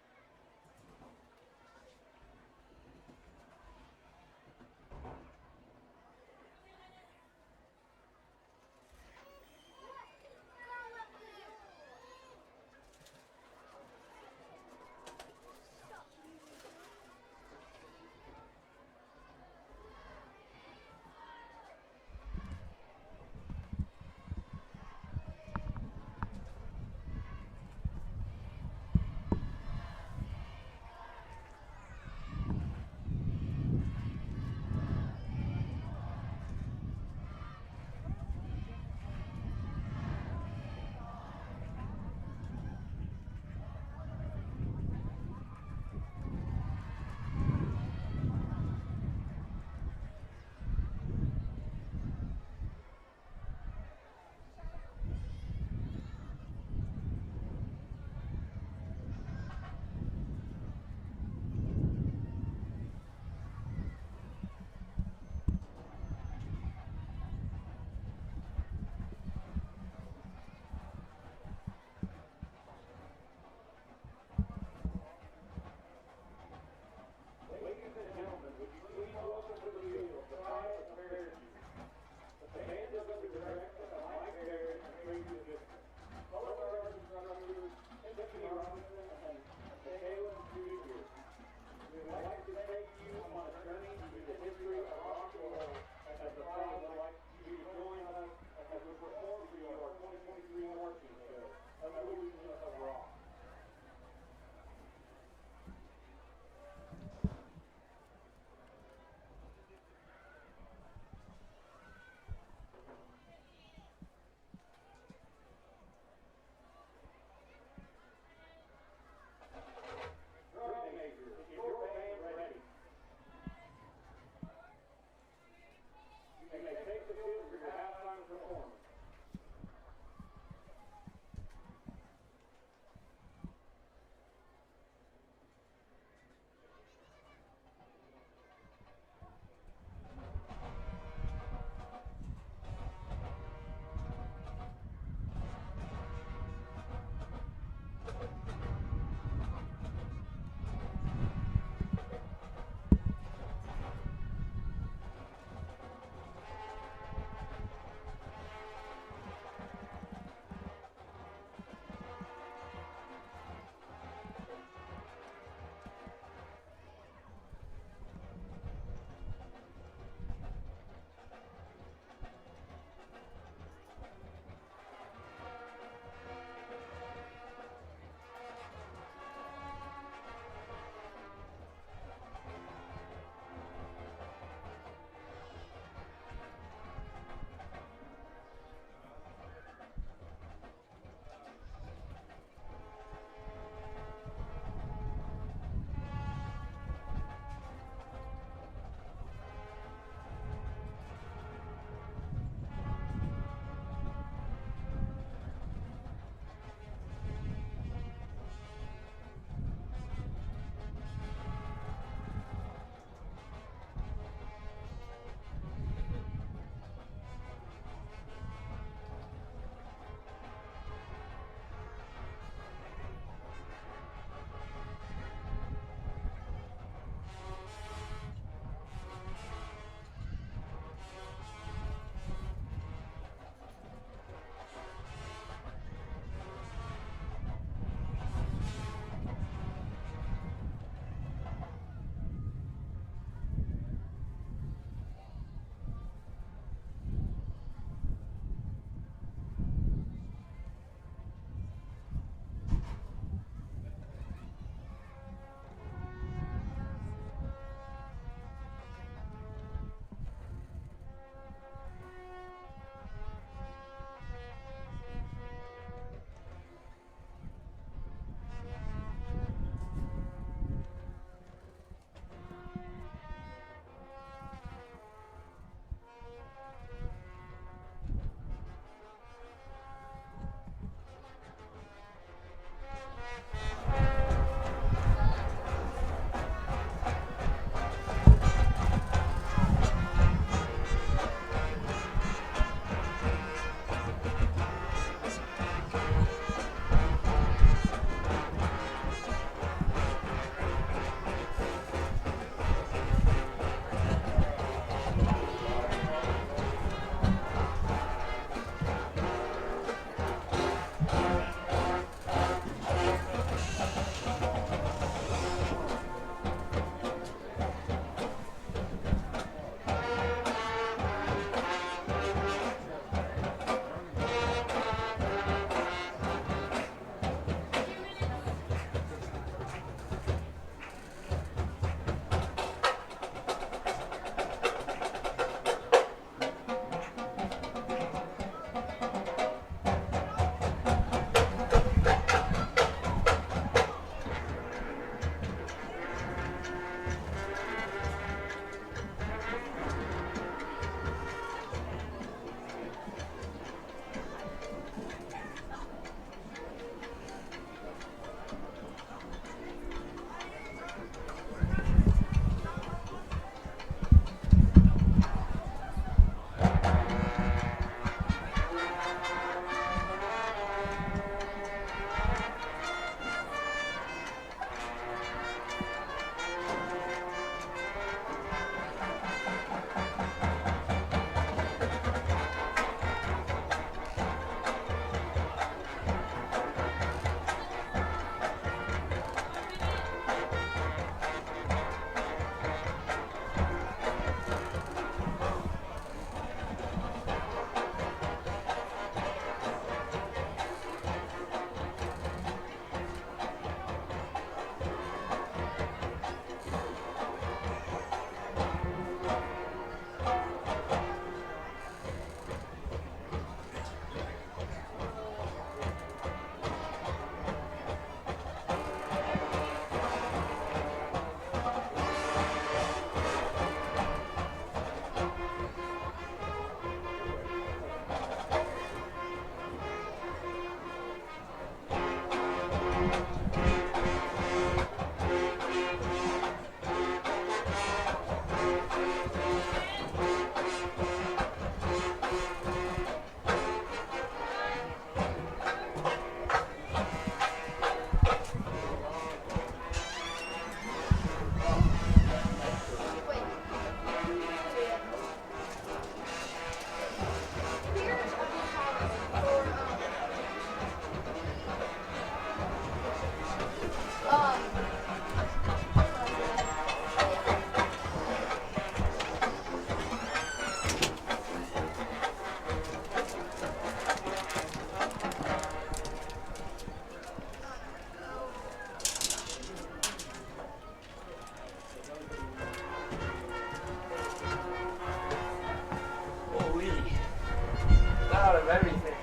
out of everything.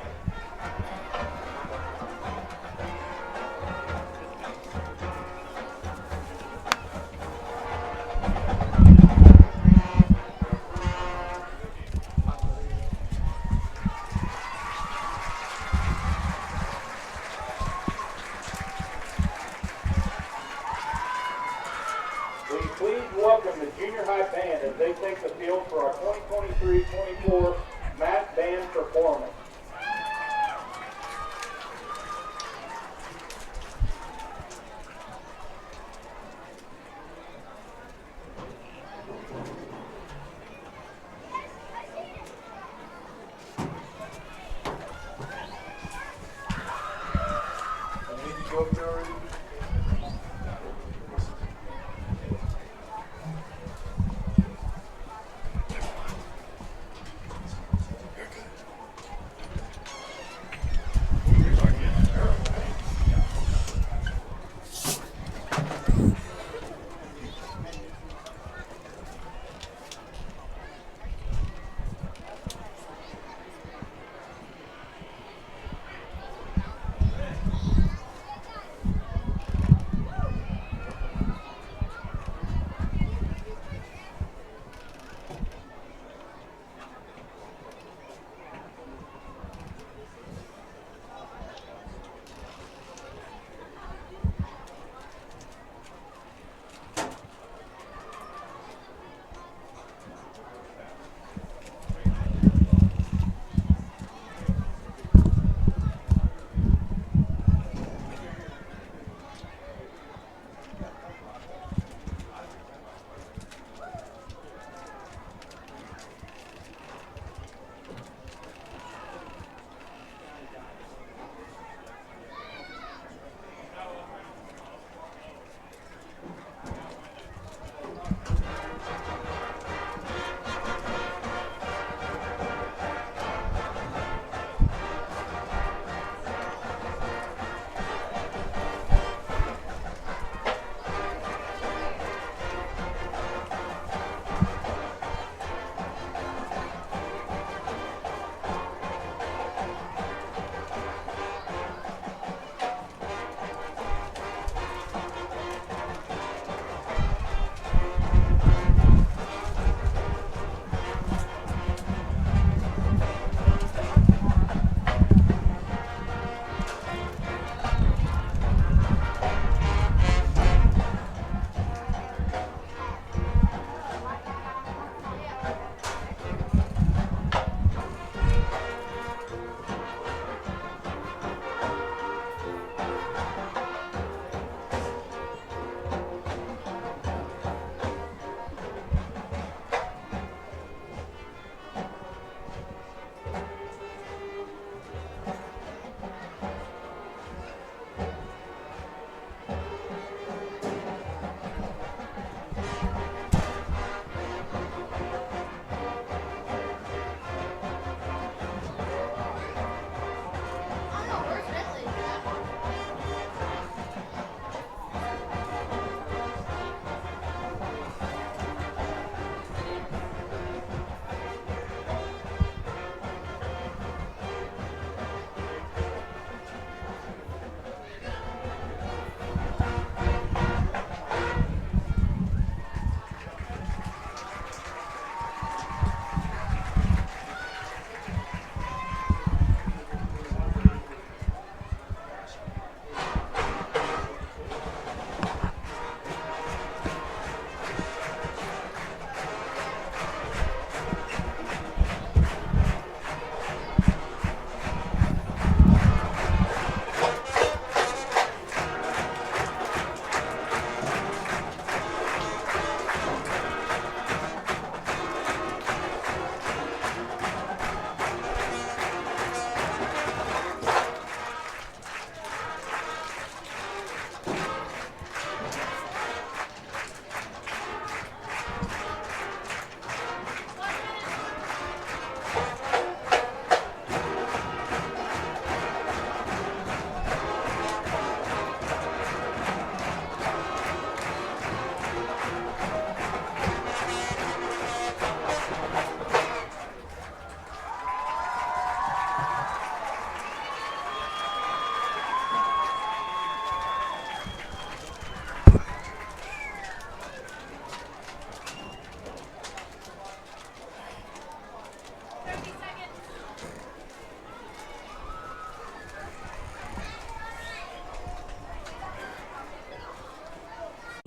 Will you please welcome the junior high band as they take the field for our 2023-24 mass band performance.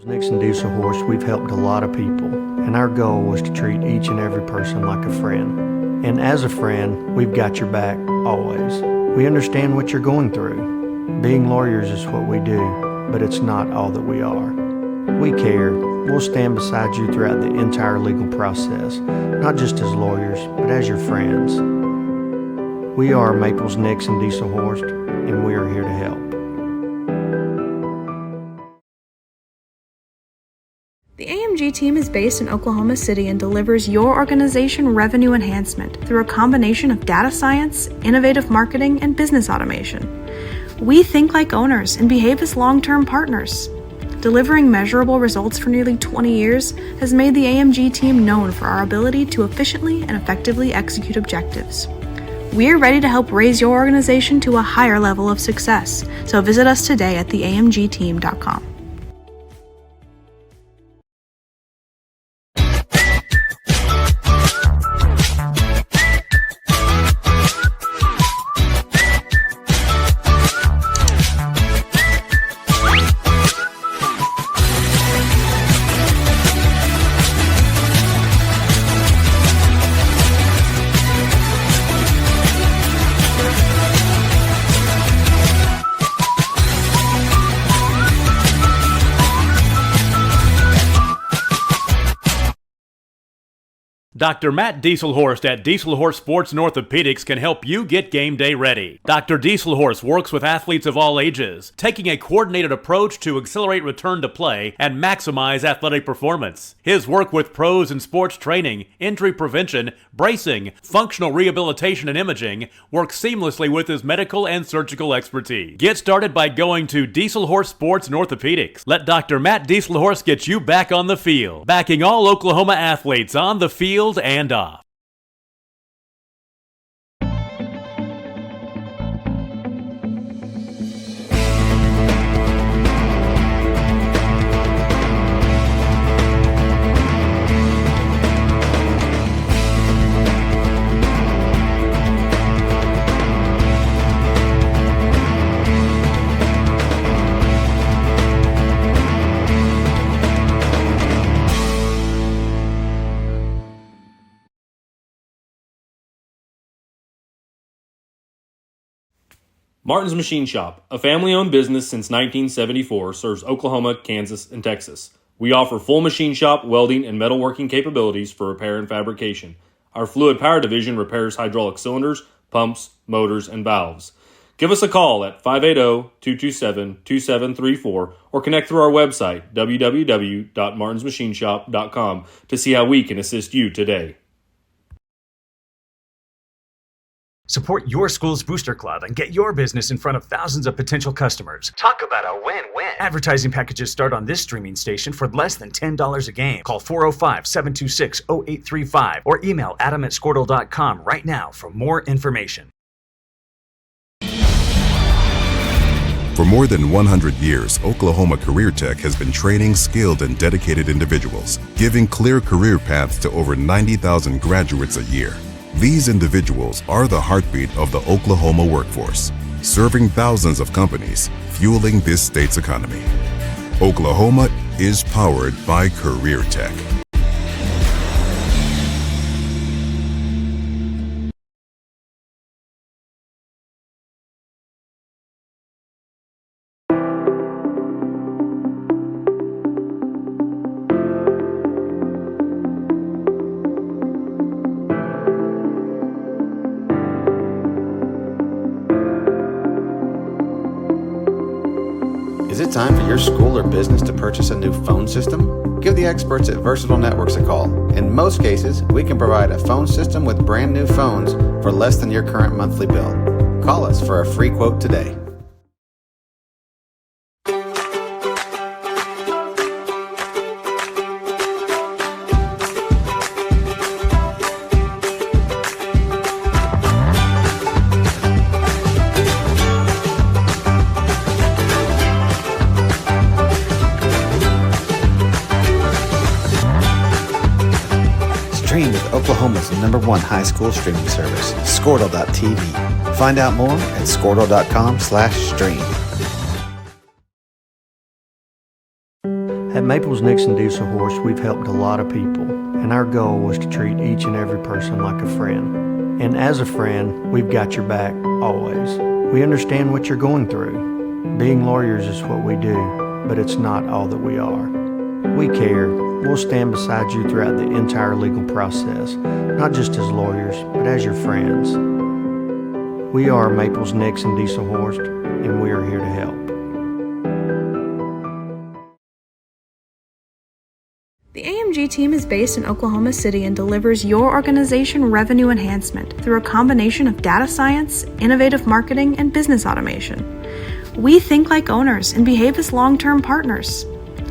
Nixon Diesel Horse, we've helped a lot of people, and our goal was to treat each and every person like a friend. And as a friend, we've got your back always. We understand what you're going through. Being lawyers is what we do, but it's not all that we are. We care. We'll stand beside you throughout the entire legal process, not just as lawyers, but as your friends. We are Maples Nixon Diesel Horse, and we are here to help. The AMG team is based in Oklahoma City and delivers your organization revenue enhancement through a combination of data science, innovative marketing, and business automation. We think like owners and behave as long-term partners. Delivering measurable results for nearly 20 years has made the AMG team known for our ability to efficiently and effectively execute objectives. We're ready to help raise your organization to a higher level of success, so visit us today at theamgteam.com. Dr. Matt Dieselhorst at Dieselhorst Sports and Orthopedics can help you get game day ready. Dr. Dieselhorst works with athletes of all ages, taking a coordinated approach to accelerate return to play and maximize athletic performance. His work with pros in sports training, injury prevention, bracing, functional rehabilitation, and imaging works seamlessly with his medical and surgical expertise. Get started by going to Dieselhorst Sports and Orthopedics. Let Dr. Matt Dieselhorst get you back on the field, backing all Oklahoma athletes on the field and off. Martin's Machine Shop, a family-owned business since 1974, serves Oklahoma, Kansas, and Texas. We offer full machine shop, welding, and metalworking capabilities for repair and fabrication. Our fluid power division repairs hydraulic cylinders, pumps, motors, and valves. Give us a call at 580-227-2734 or connect through our website, www.martinsmachineshop.com, to see how we can assist you today. Support your school's booster club and get your business in front of thousands of potential customers. Talk about a win-win. Advertising packages start on this streaming station for less than $10 a game. Call 405-726-0835 or email adam@squirtle.com right now for more information. For more than 100 years, Oklahoma Career Tech has been training skilled and dedicated individuals, giving clear career paths to over 90,000 graduates a year. These individuals are the heartbeat of the Oklahoma workforce, serving thousands of companies, fueling this state's economy. Oklahoma is powered by Career Tech. Is it time for your school or business to purchase a new phone system? Give the experts at Versatile Networks a call. In most cases, we can provide a phone system with brand new phones for less than your current monthly bill. Call us for a free quote today. Stream with Oklahoma's #1 high school streaming service, Squirtle.tv. Find out more at Squirtle.com/stream. At Maples Nixon Diesel Horse, we've helped a lot of people, and our goal was to treat each and every person like a friend. And as a friend, we've got your back always. We understand what you're going through. Being lawyers is what we do, but it's not all that we are. We care. We'll stand beside you throughout the entire legal process, not just as lawyers, but as your friends. We are Maples Nixon Diesel Horse, and we are here to help. The AMG team is based in Oklahoma City and delivers your organization revenue enhancement through a combination of data science, innovative marketing, and business automation. We think like owners and behave as long-term partners.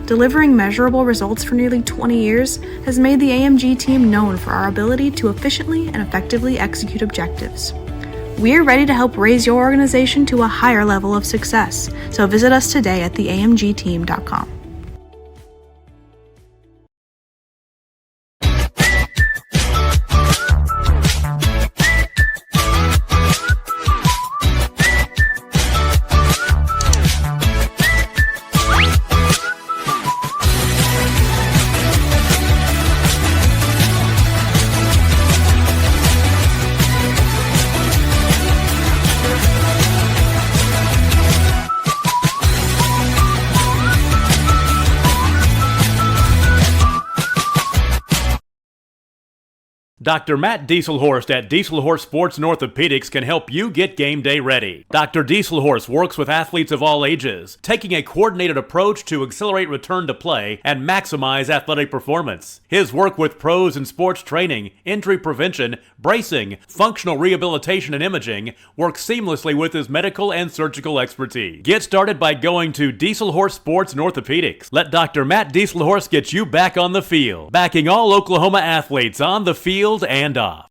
Delivering measurable results for nearly 20 years has made the AMG team known for our ability to efficiently and effectively execute objectives. We're ready to help raise your organization to a higher level of success, so visit us today at theamgteam.com. Dr. Matt Dieselhorst at Dieselhorst Sports and Orthopedics can help you get game day ready. Dr. Dieselhorst works with athletes of all ages, taking a coordinated approach to accelerate return to play and maximize athletic performance. His work with pros in sports training, injury prevention, bracing, functional rehabilitation, and imaging works seamlessly with his medical and surgical expertise. Get started by going to Dieselhorst Sports and Orthopedics. Let Dr. Matt Dieselhorst get you back on the field, backing all Oklahoma athletes on the field and off.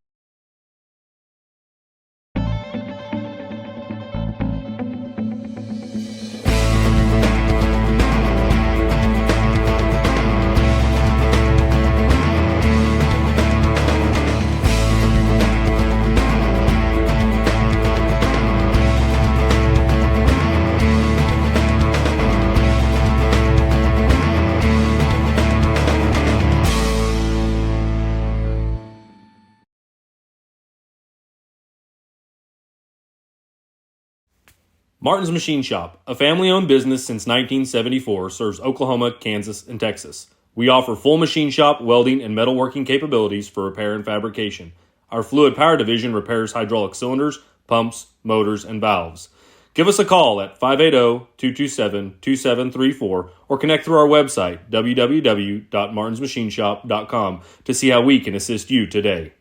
Martin's Machine Shop, a family-owned business since 1974, serves Oklahoma, Kansas, and Texas. We offer full machine shop, welding, and metalworking capabilities for repair and fabrication. Our fluid power division repairs hydraulic cylinders, pumps, motors, and valves. Give us a call at 580-227-2734 or connect through our website, www.martinsmachineshop.com, to see how we can assist you today.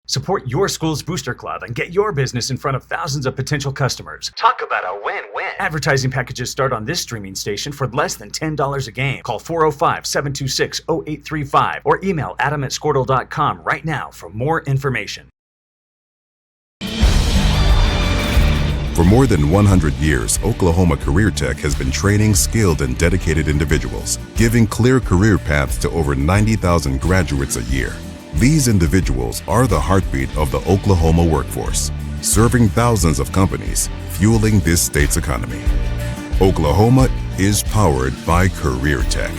Support your school's booster club and get your business in front of thousands of potential customers. Talk about a win-win. Advertising packages start on this streaming station for less than $10 a game. Call 405-726-0835 or email adam@squirtle.com right now for more information. For more than 100 years, Oklahoma Career Tech has been training skilled and dedicated individuals, giving clear career paths to over 90,000 graduates a year. These individuals are the heartbeat of the Oklahoma workforce, serving thousands of companies, fueling this state's economy. Oklahoma is powered by Career Tech.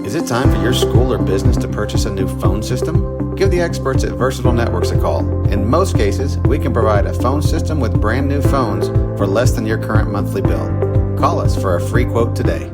Is it time for your school or business to purchase a new phone system? Give the experts at Versatile Networks a call. In most cases, we can provide a phone system with brand new phones for less than your current monthly bill. Call us for a free quote today.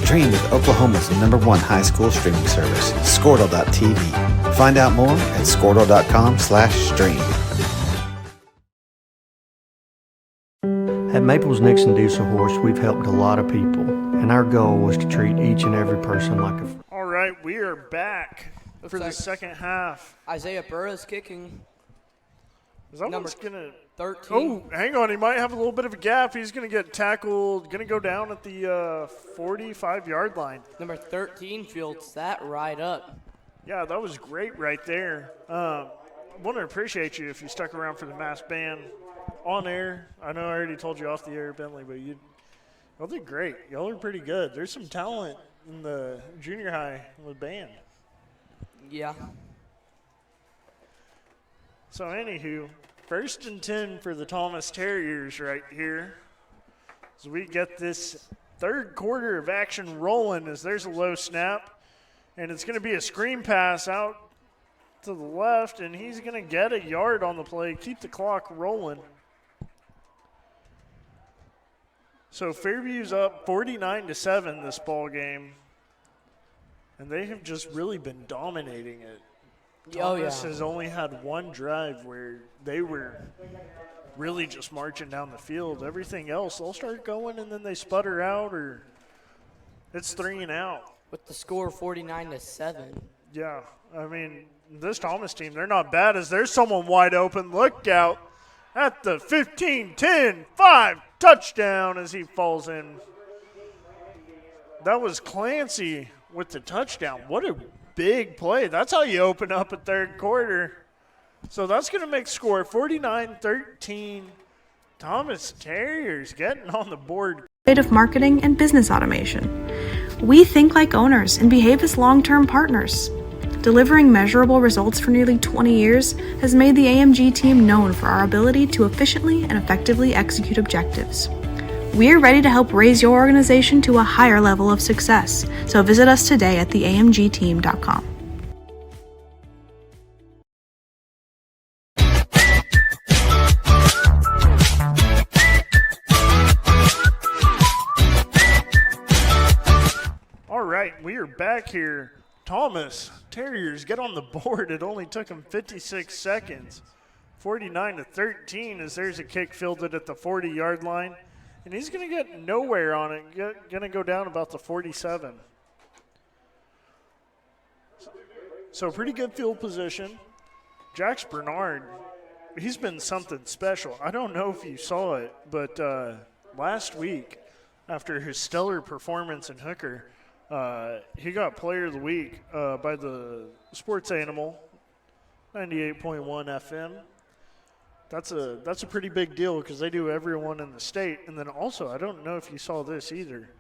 Stream with Oklahoma's #1 high school streaming service, Squirtle.tv. Find out more at Squirtle.com/stream. At Maples Nixon Diesel Horse, we've helped a lot of people, and our goal was to treat each and every person like a friend. All right, we are back Looks for the like second half. Isaiah Burroughs kicking. Is that Number one's going to... 13. Oh, hang on. He might have a little bit of a gap. He's going to get tackled, going to go down at the 45-yard line. Number 13 fields that right up. Yeah, that was great right there. I want to appreciate you if you stuck around for the mass band on air. I know I already told you off the air, Bentley, but y'all did great. Y'all are pretty good. There's some talent in the junior high with band. Yeah. So, anywho, 1st and 10 for the Thomas Terriers right here. As we get this third quarter of action rolling, as there's a low snap. And it's going to be a screen pass out to the left, and he's going to get a yard on the play, keep the clock rolling. So Fairview's up 49-7 this ball game, and they have just really been dominating it. Thomas has only had one drive where they were really just marching down the field. Everything else, they'll start going, and then they sputter out, or it's 3 and out. With the score 49-7. Yeah, I mean, this Thomas team, they're not bad as there's someone wide open. Look out at the 15-10, 5 touchdown as he falls in. That was Clancy with the touchdown. What a big play. That's how you open up a third quarter. So that's going to make score 49-13. Thomas Terriers getting on the board. Innovative marketing and business automation. We think like owners and behave as long-term partners. Delivering measurable results for nearly 20 years has made the AMG team known for our ability to efficiently and effectively execute objectives. We're ready to help raise your organization to a higher level of success, so visit us today at theamgteam.com. All right, we are back here. Thomas Terriers get on the board. It only took him 56 seconds. 49-13 as there's a kick fielded at the 40-yard line. And he's going to get nowhere on it. Going to go down about the 47. So pretty good field position. Jax Bernard, he's been something special. I don't know if you saw it, but last week, after his stellar performance in Hooker, he got Player of the Week by the Sports Animal, 98.1 FM. That's a pretty big deal because they do everyone in the state. And then also, I don't know if you saw this either,